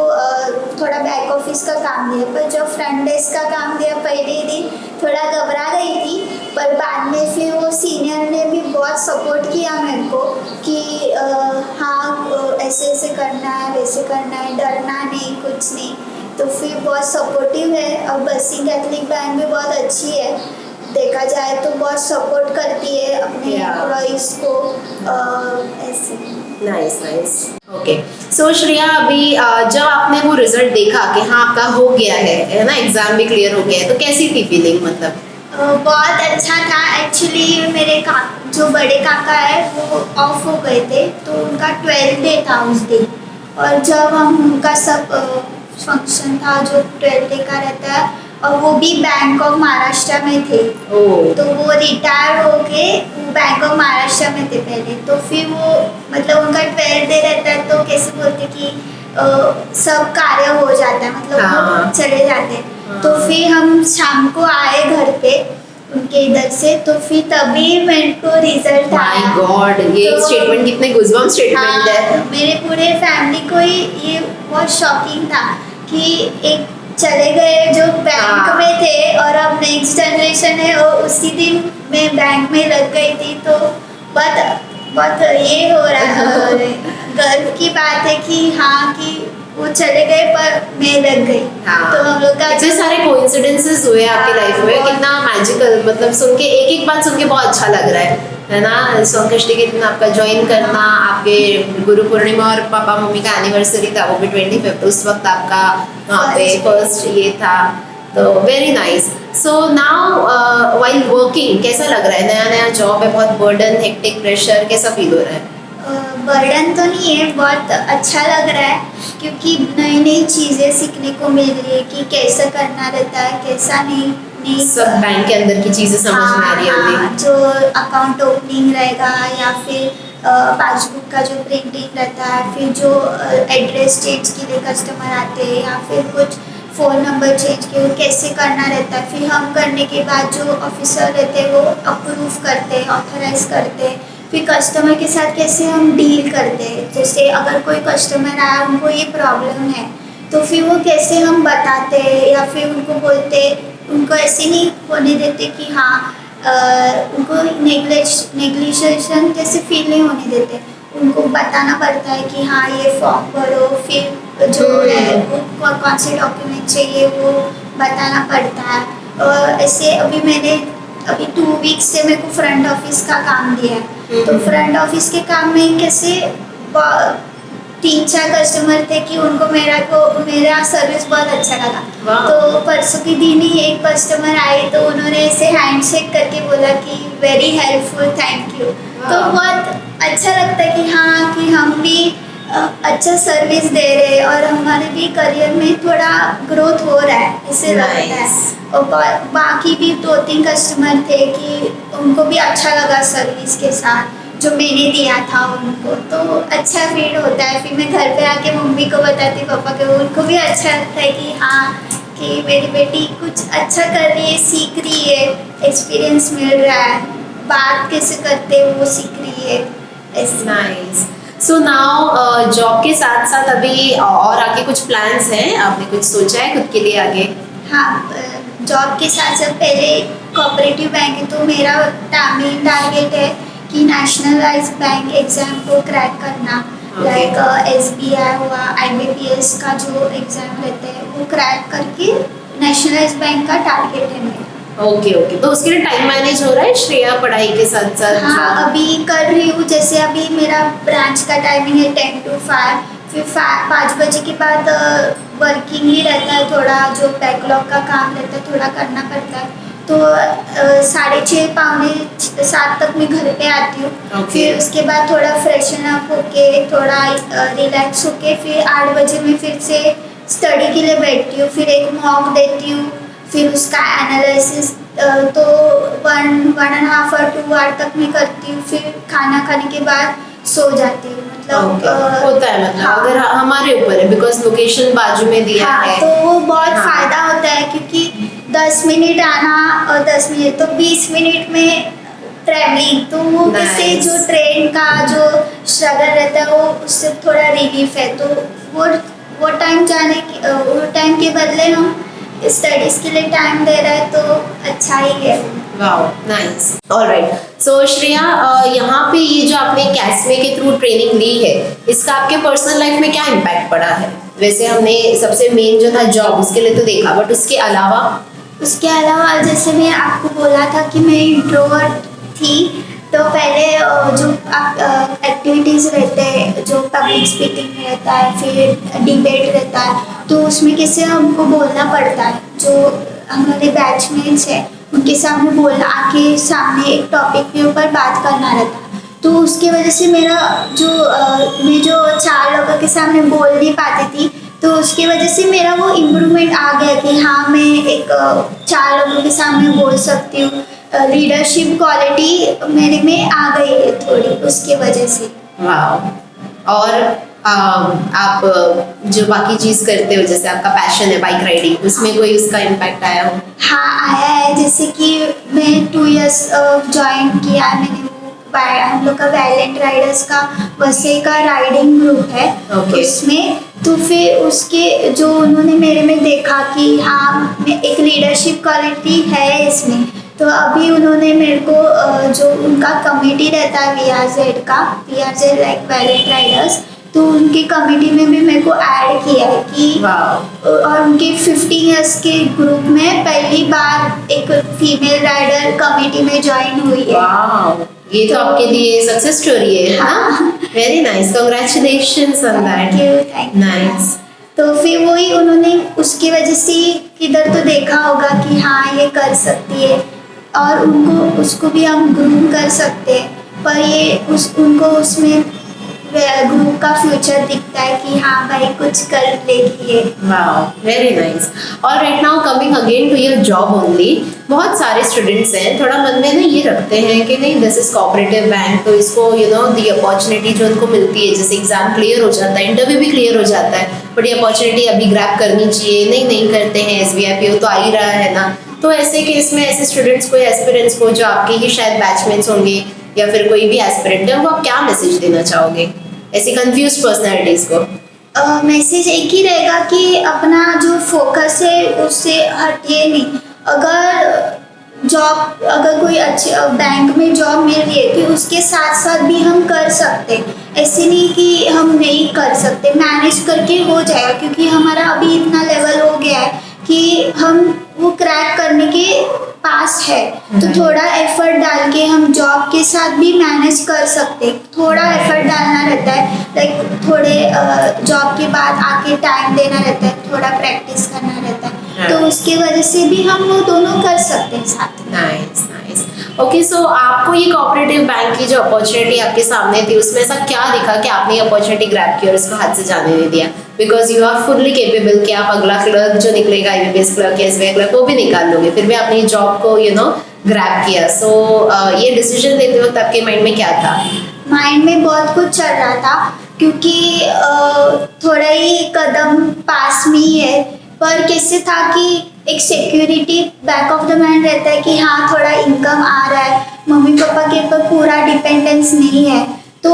थोड़ा बैक ऑफिस का काम दिया, पर जब फ्रंट डेस्क का काम दिया पहले दिन थोड़ा घबरा गई थी, पर बाद में फिर वो सीनियर ने भी बहुत सपोर्ट किया मेरे को कि हाँ ऐसे ऐसे करना है, वैसे करना है, डरना नहीं, कुछ नहीं। तो फिर बहुत सपोर्टिव है। और बसिंग कैथलिक बैंक भी बहुत अच्छी है, देखा जाए तो बहुत सपोर्ट करती है अपने एम्प्लॉइज को ऐसे। नाइस। ओके, सो श्रेया, अभी जब आपने वो रिजल्ट देखा कि हाँ आपका हो गया है ना, एग्जाम भी क्लियर हो गया है, तो कैसी थी फीलिंग? मतलब बहुत अच्छा था। एक्चुअली मेरे जो बड़े काका है वो ऑफ हो गए थे, तो उनका 12th डे था उस दिन। और जब हम उनका सब फंक्शन था जो 12th डे का रहता है, और वो भी बैंक ऑफ महाराष्ट्र में थे। तो वो रिटायर हो के बैंक ऑफ महाराष्ट्र में थे पहले। तो फिर वो मतलब उनका 12th डे रहता है, तो कैसे बोलते कि सब कार्य हो जाता है, मतलब हाँ। वो चले जाते हैं। तो फिर हम शाम को आए घर पे, उनके इधर से, तो फिर तभी मेरे को रिजल्ट माय आया। गॉड, ये तो- स्टेटमेंट कितने गुज़बम्प स्टेटमेंट है। हाँ, मेरे पूरे फैमिली को ही ये बहुत शॉकिंग था कि एक चले गए जो बैंक हाँ। में थे और अब नेक्स्ट जनरेशन है, और उसी दिन मैं बैंक में लग गई थी। तो बहुत बहुत ये हो रहा है, गर्व की बात है कि हाँ, कि वो चले गए पर मैं लग गई। हाँ। तो हम लोग का इतने सारे कोइंसिडेंसेस हुए आपकी हाँ, लाइफ में, बहुत। कितना मैजिकल, मतलब सुन के एक एक बात सुन के बहुत अच्छा लग रहा है ना। सॉन्ग कश्ती के दिन आपका ज्वाइन करना, आपके गुरु पूर्णिमा और पापा मम्मी का एनिवर्सरी था, वो भी 25, उस वक्त आपका वहाँ पे फर्स्ट ये था, तो very nice. So now while working कैसा लग रहा है? नया नया जॉब है, बहुत बर्डन, हेक्टिक, प्रेशर, कैसा फील हो रहा है? बर्डन तो नहीं है, बहुत अच्छा लग रहा है क्योंकि नई नई चीज़ें सीखने को मिल रही है कि कैसा करना रहता है, कैसा नहीं नहीं सब बैंक के अंदर की चीजें समझ में आ रही है अभी। हाँ, जो अकाउंट ओपनिंग रहेगा या फिर पासबुक का जो प्रिंटिंग रहता है, फिर जो एड्रेस चेंज के लिए कस्टमर आते हैं या फिर कुछ फ़ोन नंबर चेंज के, वो कैसे करना रहता है। फिर हम करने के बाद जो ऑफिसर रहते हैं वो अप्रूव करते हैं, ऑथराइज करते हैं। फिर कस्टमर के साथ कैसे हम डील करते हैं, जैसे अगर कोई कस्टमर आया, उनको ये प्रॉब्लम है, तो फिर वो कैसे हम बताते हैं या फिर उनको बोलते, उनको ऐसे नहीं होने देते कि हाँ उनको नेग्लिजेशन जैसे फील नहीं होने देते। उनको बताना पड़ता है कि हाँ ये फॉर्म भरो, फिर जो है वो कौन से डॉक्यूमेंट चाहिए वो बताना पड़ता है। और ऐसे अभी 2 वीक्स से मेरे को फ्रंट ऑफिस का काम दिया है। तो फ्रंट ऑफिस के काम में कैसे 3-4 कस्टमर थे कि उनको मेरा सर्विस बहुत अच्छा लगा। तो परसों के दिन ही एक कस्टमर आए, तो उन्होंने ऐसे हैंडशेक करके बोला कि वेरी हेल्पफुल, थैंक यू। तो बहुत अच्छा लगता है कि हाँ, कि हम भी अच्छा सर्विस दे रहे हैं और हमारे भी करियर में थोड़ा ग्रोथ हो रहा है, इससे लगता है। और बाकी भी 2-3 कस्टमर थे कि उनको भी अच्छा लगा सर्विस के साथ जो मैंने दिया था उनको, तो अच्छा फील होता है। फिर मैं घर पे आके मम्मी को बताती, पापा को, उनको भी अच्छा लगता है कि हाँ, कि मेरी बेटी कुछ अच्छा कर रही है, सीख रही है, एक्सपीरियंस मिल रहा है, बात कैसे करते हैं वो सीख रही है। नाइस। सो नाउ जॉब के साथ साथ अभी और आगे कुछ प्लान्स हैं? आपने कुछ सोचा है खुद के लिए आगे? हाँ, जॉब के साथ साथ पहले कोऑपरेटिव बैंक है, तो मेरा मेन टारगेट है कि नेशनलाइज बैंक एग्जाम को क्रैक करना। लाइक SBI हुआ, IBPS का जो एग्जाम रहते हैं वो क्रैक करके नेशनलाइज बैंक का टारगेट है मेरा। ओके, तो उसके लिए टाइम मैनेज हो रहा है श्रेया पढ़ाई के साथ साथ? हाँ, अभी कर रही हूँ। जैसे अभी मेरा ब्रांच का टाइमिंग है 10 to 5, फिर 5 बजे के बाद वर्किंग ही रहता है, थोड़ा जो बैकलॉग का काम रहता है थोड़ा करना पड़ता है। तो 6:30 7 तक मैं घर पे आती हूँ। फिर उसके बाद थोड़ा फ्रेशन अप होके, थोड़ा रिलैक्स होके, फिर 8 बजे मैं फिर से स्टडी के लिए बैठती हूँ। फिर एक मॉक देती हूँ, फिर उसका एनालिसिस तो 1.5 और 2 आवर तक मैं करती हूँ। फिर खाना खाने के बाद सो जाती हूँ। मतलब होता है, मतलब हाँ, अगर हमारे ऊपर है, बिकॉज लोकेशन बाजू में दिया है, तो वो बहुत फ़ायदा होता है क्योंकि 10 मिनट आना और 10 मिनट, तो 20 मिनट में ट्रैवलिंग, तो वो किससे जो ट्रेन का जो स्ट्रगल रहता है वो उससे थोड़ा रिलीफ है। तो वो टाइम के बदले हम स्टडीज के लिए टाइम दे रहे हैं, तो अच्छा ही है। Wow, nice. ऑलराइट। सो श्रेया, यहाँ पे ये जो आपने कैस्मे के थ्रू ट्रेनिंग ली है, इसका आपके पर्सनल लाइफ में क्या इम्पैक्ट पड़ा है? वैसे हमने सबसे मेन जो था जॉब, उसके लिए तो देखा, बट उसके अलावा जैसे मैं आपको बोला था कि मैं इंट्रोवर्ट थी, तो पहले जो एक्टिविटीज़ रहते हैं, जो पब्लिक स्पीकिंग रहता है, फिर डिबेट रहता है, तो उसमें कैसे हमको बोलना पड़ता है। जो हमारे बैचमेट्स हैं उनके सामने बोलना, आके सामने एक टॉपिक के ऊपर बात करना रहता है। तो उसकी वजह से मेरा मैं जो 4 लोगों के सामने बोल नहीं पाती थी, तो उसकी वजह से मेरा वो इम्प्रूवमेंट आ गया कि हाँ, मैं एक 4 लोगों के सामने बोल सकती हूँ। लीडरशिप क्वालिटी मेरे में आ गई है थोड़ी, उसकी वजह से। वाह। और आप जो बाकी चीज़ करते हो, जैसे आपका पैशन है बाइक राइडिंग, उसमें कोई उसका इम्पैक्ट आया हो? हाँ आया है, जैसे कि मैं 2 इयर्स ज्वाइन किया है मैंने। हम लोग का वैलेंट राइडर्स का वैसे का राइडिंग ग्रुप है। Okay. उसमें तो फिर उसके जो उन्होंने मेरे में देखा कि हाँ एक लीडरशिप क्वालिटी है इसमें, तो अभी उन्होंने मेरे को जो उनका कमेटी रहता है वीआरजेड लाइक वैलेंट राइडर्स, तो उनकी कमेटी में भी मेरे को ऐड किया है कि वाह, और उनके 15 इयर्स के ग्रुप में पहली बार एक फीमेल राइडर कमेटी में ज्वाइन हुई है। वाह, ये तो आपके लिए सक्सेस स्टोरी है ना? Very nice, congratulations on that. Thank you. Nice. तो फिर वही उन्होंने उसकी वजह से किधर तो देखा होगा कि हाँ ये कर सकती है और उनको उसको भी हम ग्रूम कर सकते हैं, पर ये उनको उसमें ग्रुप का फ्यूचर दिखता है कि हाँ भाई कुछ कर लेगी ये। Wow, very nice. और right now coming again to your job only, बहुत सारे स्टूडेंट्स हैं थोड़ा मन में ना ये रखते हैं कि नहीं दिस इज कोऑपरेटिव बैंक, तो इसको यू नो दी अपॉर्चुनिटी जो उनको मिलती है, जैसे एग्जाम क्लियर हो जाता है, इंटरव्यू भी क्लियर हो जाता है, बट ये अपॉर्चुनिटी अभी ग्रैब करनी चाहिए, नहीं करते हैं, SBI तो आ ही रहा है ना। तो ऐसे केस में ऐसे स्टूडेंट्स को, एस्पिरेंट्स को जो आपके ही शायद बैचमेट्स होंगे या फिर कोई भी एस्पिरेंट है, उनको आप क्या मैसेज देना चाहोगे ऐसी कंफ्यूज पर्सनैलिटीज को? मैसेज एक ही रहेगा कि अपना जो फोकस है उससे हटिए नहीं। अगर कोई अच्छे बैंक में जॉब मिल रही है कि उसके साथ साथ भी हम कर सकते, ऐसे नहीं कि हम नहीं कर सकते, मैनेज करके हो जाएगा, क्योंकि हमारा अभी इतना लेवल हो गया है कि हम वो क्रैक करने के पास है। तो थोड़ा एफर्ट डाल के हम जॉब के साथ भी मैनेज कर सकते, थोड़ा एफर्ट डालना रहता है, लाइक थोड़े जॉब के बाद आके टाइम देना रहता है, थोड़ा प्रैक्टिस करना रहता है, तो उसकी वजह से भी हम वो दोनों कर सकते हैं साथ में। Nice nice. ओके, सो आपको ये कोऑपरेटिव बैंक की जो अपॉर्चुनिटी आपके सामने थी उसमें ऐसा क्या दिखा कि आपने ये अपॉर्चुनिटी ग्रैब की और इसको हाथ से जाने नहीं दिया? Because you are fully capable कि आप अगला क्लर्क जो निकलेगा, IBPS क्लर्क या SBI क्लर्क, वो भी निकाल लोगे, फिर भी आपने जॉब को यू नो ग्रैब किया। सो ये डिसीजन लेते वक्त आपके माइंड में क्या था? माइंड में बहुत कुछ चल रहा था, क्योंकि थोड़ा ही कदम पास में ही है, पर कैसे था कि एक security back of the mind रहता है कि हाँ थोड़ा इनकम आ रहा है, मम्मी पापा के ऊपर पूरा डिपेंडेंस नहीं है, तो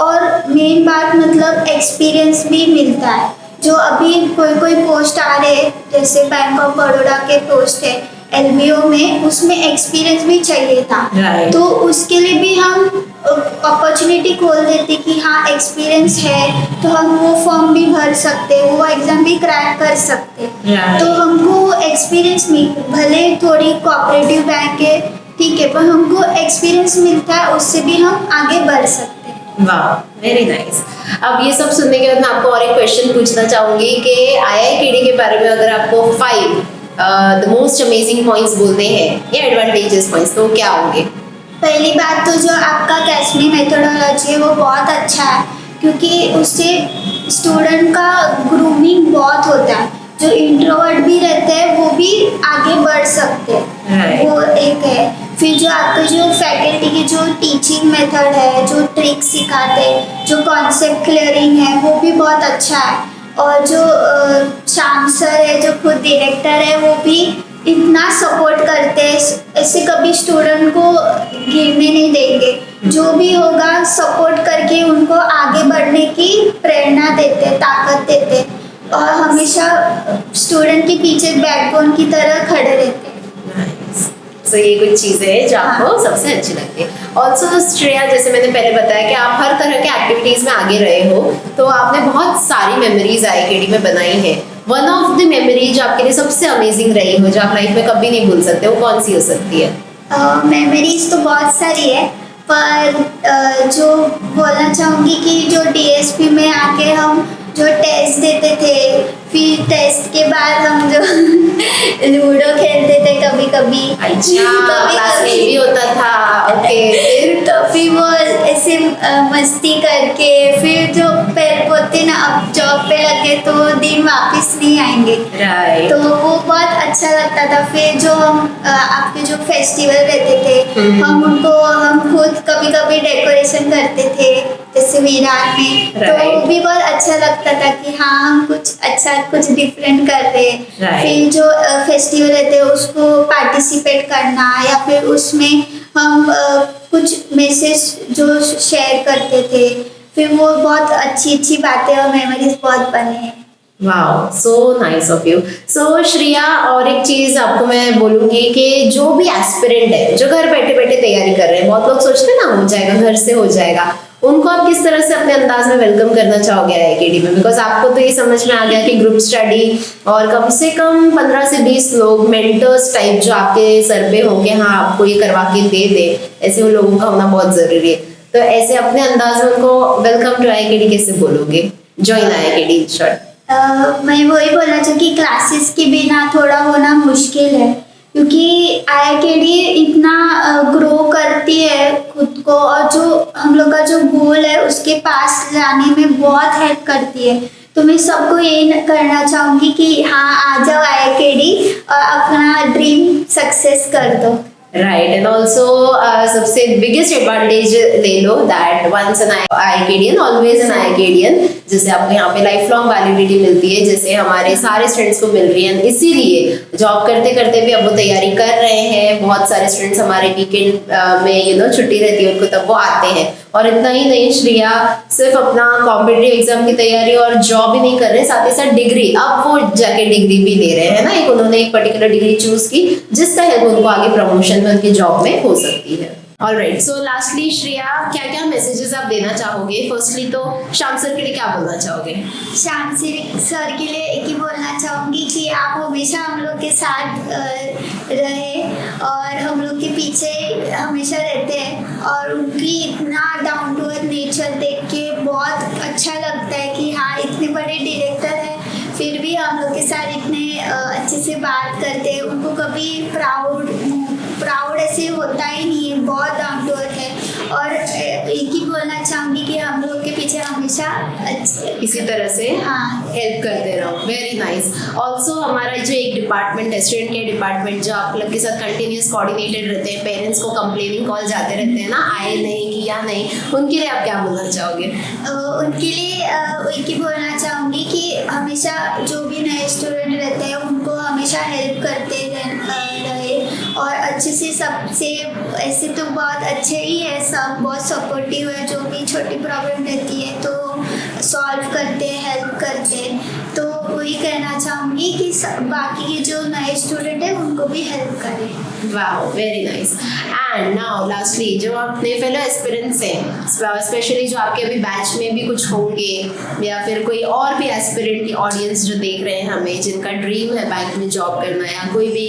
और मेन बात मतलब एक्सपीरियंस भी मिलता है। जो अभी कोई पोस्ट आ रहे हैं, जैसे बैंक ऑफ बड़ौदा के पोस्ट है LBO में, उसमें एक्सपीरियंस भी चाहिए था। Right. तो उसके लिए भी हम अपॉर्चुनिटी खोल देते कि हाँ एक्सपीरियंस है तो हम वो फॉर्म भी भर सकते, वो एग्ज़ाम भी क्रैक कर सकते। Right. तो हमको एक्सपीरियंस भले थोड़ी कोऑपरेटिव बैंक है ठीक है, पर हमको एक्सपीरियंस मिलता है, उससे भी हम आगे बढ़ सकते। वाह, वेरी नाइस। अब ये सब सुनने के बाद मैं आपको और एक क्वेश्चन पूछना चाहूँगी कि IIKD के बारे में अगर आपको 5 द मोस्ट अमेजिंग पॉइंट्स बोलते हैं या एडवांटेजेस पॉइंट्स, तो क्या होंगे? पहली बात तो जो आपका कैस्मी मेथोडोलॉजी है वो बहुत अच्छा है, क्योंकि उससे स्टूडेंट का ग्रूमिंग बहुत होता है, जो इंट्रोवर्ट भी रहते हैं वो भी आगे बढ़ सकते हैं। Right. वो एक है। फिर जो आपका जो फैकल्टी की जो टीचिंग मेथड है, जो ट्रिक्स सिखाते हैं, जो कॉन्सेप्ट क्लियरिंग है, वो भी बहुत अच्छा है। और जो श्याम सर है जो खुद डायरेक्टर है, वो भी इतना सपोर्ट करते हैं, ऐसे कभी स्टूडेंट को गिरने नहीं देंगे, जो भी होगा सपोर्ट करके उनको आगे बढ़ने की प्रेरणा देते, ताकत देते, और हमेशा स्टूडेंट के पीछे बैकबोन की तरह खड़े रहते हैं। So, ये कुछ चीज़ें हैं जो आपको सबसे अच्छी लगती है। ऑल्सो श्रेया, जैसे मैंने पहले बताया कि आप हर तरह के एक्टिविटीज़ में आगे रहे हो, तो आपने बहुत सारी मेमोरीज IIKD में बनाई है। वन ऑफ द मेमोरी जो आपके लिए सबसे अमेजिंग रही हो, जो आप लाइफ में कभी नहीं भूल सकते, वो कौन सी हो सकती है? मेमोरीज तो बहुत सारी है, पर जो बोलना चाहूँगी कि जो DSP में आके हम जो टेस्ट देते थे, फिर टेस्ट के बाद हम जो लूडो खेलते थे कभी कभी, क्लास में भी होता था। ओके, तो फिर वो ऐसे मस्ती करके, फिर जो पैर पोते ना, अब जॉब पे लग जाएंगे तो दिन वापस नहीं आएंगे। राइट। तो वो बहुत अच्छा लगता था। फिर जो हम आपके जो फेस्टिवल रहते थे हम खुद कभी कभी डेकोरेशन करते थे, जैसे वीरान में। तो वो भी बहुत अच्छा लगता था कि हाँ हम कुछ अच्छा कुछ डिफरेंट कर रहे हैं। फिर जो फेस्टिवल रहते हैं उसको पार्टिसिपेट करना या फिर उसमें हम कुछ मैसेज जो शेयर करते थे, फिर वो बहुत अच्छी अच्छी बातें और मेमोरीज बहुत बने हैं। Wow, so nice of you. So Shreya, और एक चीज आपको मैं बोलूंगी कि जो भी एस्पिरेंट है जो घर बैठे बैठे तैयारी कर रहे हैं, बहुत लोग सोचते हैं ना हो जाएगा, घर से हो जाएगा, उनको आप किस तरह से अपने अंदाज में वेलकम करना चाहोगे IIKD में? बिकॉज आपको तो ये समझ में आ गया कि ग्रुप स्टडी और कम से कम 15 से 20 लोग मेंटर्स टाइप जो आपके सर पे होंगे, हाँ आपको ये करवा के दे, ऐसे उन लोगों का होना बहुत जरूरी है। तो ऐसे अपने अंदाज में उनको वेलकम टू IIKD कैसे बोलोगे? Join IIKD in short. मैं वही बोलना चाहूँ कि क्लासेस के बिना थोड़ा होना मुश्किल है, क्योंकि IIKD इतना ग्रो करती है खुद को और जो हम लोग का जो गोल है उसके पास जाने में बहुत हेल्प करती है। तो मैं सबको यही करना चाहूँगी कि हाँ आ जाओ IIKD और अपना ड्रीम सक्सेस कर दो। राइट, एंड ऑल्सो सबसे बिगेस्ट एडवांटेज ले लो that once an IIKDian always an IIKDian, जैसे आपको यहाँ पे लाइफ लॉन्ग वैलिडिटी मिलती है, जैसे हमारे सारे स्टूडेंट्स को मिल रही है। इसीलिए जॉब करते करते भी अब वो तैयारी कर रहे हैं। बहुत सारे स्टूडेंट्स हमारे वीकेंड में छुट्टी रहती है उनको, तब वो आते हैं। और इतना ही नहीं, श्रेया सिर्फ अपना कॉम्पिटिटिव एग्जाम की तैयारी और जॉब ही नहीं कर रहे, साथ ही साथ डिग्री, अब वो जाके डिग्री भी ले रहे हैं ना। एक उन्होंने एक पर्टिकुलर डिग्री चूज की जिसका हेल्प उनको आगे प्रमोशन में उनकी जॉब में हो सकती है। ऑलराइट, सो लास्टली श्रेया, क्या क्या मैसेजेस आप देना चाहोगे? फर्स्टली तो श्याम सर के लिए क्या बोलना चाहोगे? श्याम सर के लिए एक ही बोलना चाहूँगी कि आप हमेशा हम लोग के साथ रहे और हम लोग के पीछे हमेशा रहते हैं। और उनकी इतना डाउन टू अर्थ नेचर देख के बहुत अच्छा लगता है कि हाँ इतने बड़े डायरेक्टर हैं फिर भी हम लोग के साथ इतने अच्छे से बात करते हैं। उनको कभी प्राउड ऐसे होता ही नहीं है, बहुत डाउन टू अर्थ है। और एक ही बोलना चाहूँगी कि हम लोग के पीछे हमेशा इसी तरह से हेल्प करते रहो। Very nice. ऑल्सो हमारा जो एक डिपार्टमेंट है, स्टूडेंट केयर डिपार्टमेंट, जो आप लोग के साथ कंटिन्यूस कोऑर्डिनेटेड रहते हैं, पेरेंट्स को कंप्लेनिंग कॉल जाते रहते हैं ना, आए नहीं किया नहीं, उनके लिए आप क्या बोलना चाहोगे? उनके लिए एक ही बोलना चाहूँगी कि हमेशा जो भी नए स्टूडेंट रहते हैं उनको हमेशा हेल्प करते रहे और अच्छे से सबसे, ऐसे तो बहुत अच्छे ही है, सब बहुत सपोर्टिव है। जो भी छोटी प्रॉब्लम रहती है तो सॉल्व करते हैं, हेल्प करते हैं। तो वही कहना चाहूँगी कि बाकी के जो नए स्टूडेंट हैं उनको भी हेल्प करें। Wow, very nice. And now lastly, जो अपने फेलो एस्पिरेंट्स हैं, स्पेशली जो आपके अभी बैच में भी कुछ होंगे या फिर कोई और भी एस्पिरेंट की ऑडियंस जो देख रहे हैं हमें, जिनका ड्रीम है बैंक में जॉब करना या कोई भी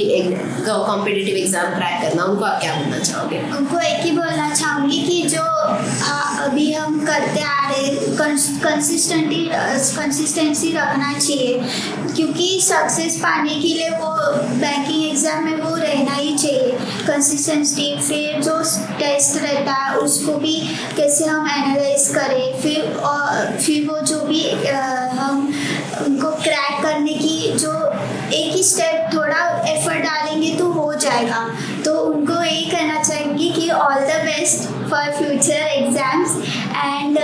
कॉम्पिटिटिव एग्जाम क्रैक करना, उनको आप क्या बोलना चाहोगे? उनको एक ही बोलना चाहूँगी कि जो अभी हम करते आ रहे कंसिस्टेंसी रखना चाहिए, क्योंकि सक्सेस पाने के लिए वो बैंकिंग एग्ज़ाम में वो रहना ही चाहिए कंसिस्टेंसी। फिर जो टेस्ट रहता है उसको भी कैसे हम एनालाइज करें, फिर वो जो भी हम उनको क्रैक करने की जो एक ही स्टेप थोड़ा एफर्ट डालेंगे तो हो जाएगा। तो उनको यही कहना चाहेंगे कि all the best for future exams and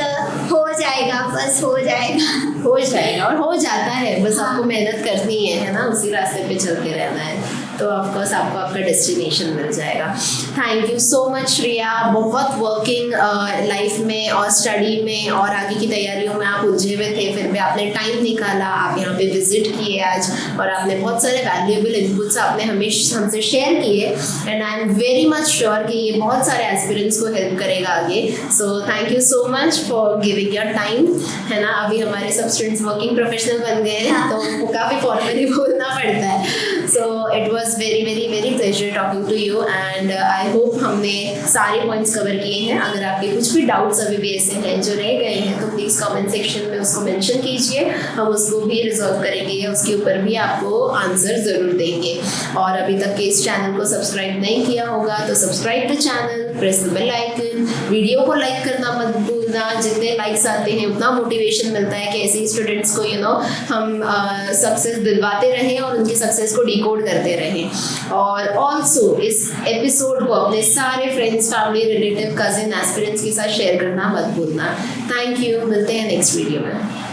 हो जाएगा, बस हो जाएगा। हो जाएगा और हो जाता है, बस आपको मेहनत करनी है ना, उसी रास्ते पे चलते रहना है, तो ऑफकोर्स आपको आपका डेस्टिनेशन मिल जाएगा। Thank you so much Shreya, बहुत वर्किंग लाइफ में और स्टडी में और आगे की तैयारियों में आप उलझे हुए थे, फिर भी आपने टाइम निकाला, आप यहाँ पे विजिट किए आज और आपने बहुत सारे वैल्यूएबल इनपुट्स आपने हमेशा हमसे शेयर किए and I am very much sure कि ये बहुत सारे एस्पिरेंट्स को हेल्प करेगा आगे। So thank you so much for giving your time, है ना। अभी हमारे सब स्टूडेंट्स वर्किंग प्रोफेशनल बन गए हैं तो उनको काफ़ी फॉर्मली बोलना पड़ता है। So it was very very very pleasure talking to you and I hope हमने सारे पॉइंट्स कवर किए हैं। अगर आपके कुछ भी डाउट्स अभी भी ऐसे हैं जो रह गए हैं तो प्लीज़ कमेंट सेक्शन में उसको मेंशन कीजिए, हम उसको भी रिजॉल्व करेंगे या उसके ऊपर भी आपको आंसर ज़रूर देंगे। और अभी तक के इस चैनल को सब्सक्राइब नहीं किया होगा तो subscribe the channel, press the bell icon, video को लाइक करना मत भूलना। जितने लाइक्स आते हैं उतना मोटिवेशन मिलता है कि ऐसे ही स्टूडेंट्स को हम सक्सेस दिलवाते रहें और उनकी सक्सेस को डिकोड करते रहें। और ऑल्सो इस एपिसोड को अपने सारे friends, family, relative, cousin, aspirants के साथ शेयर करना मत भूलना। थैंक यू, मिलते हैं नेक्स्ट वीडियो में।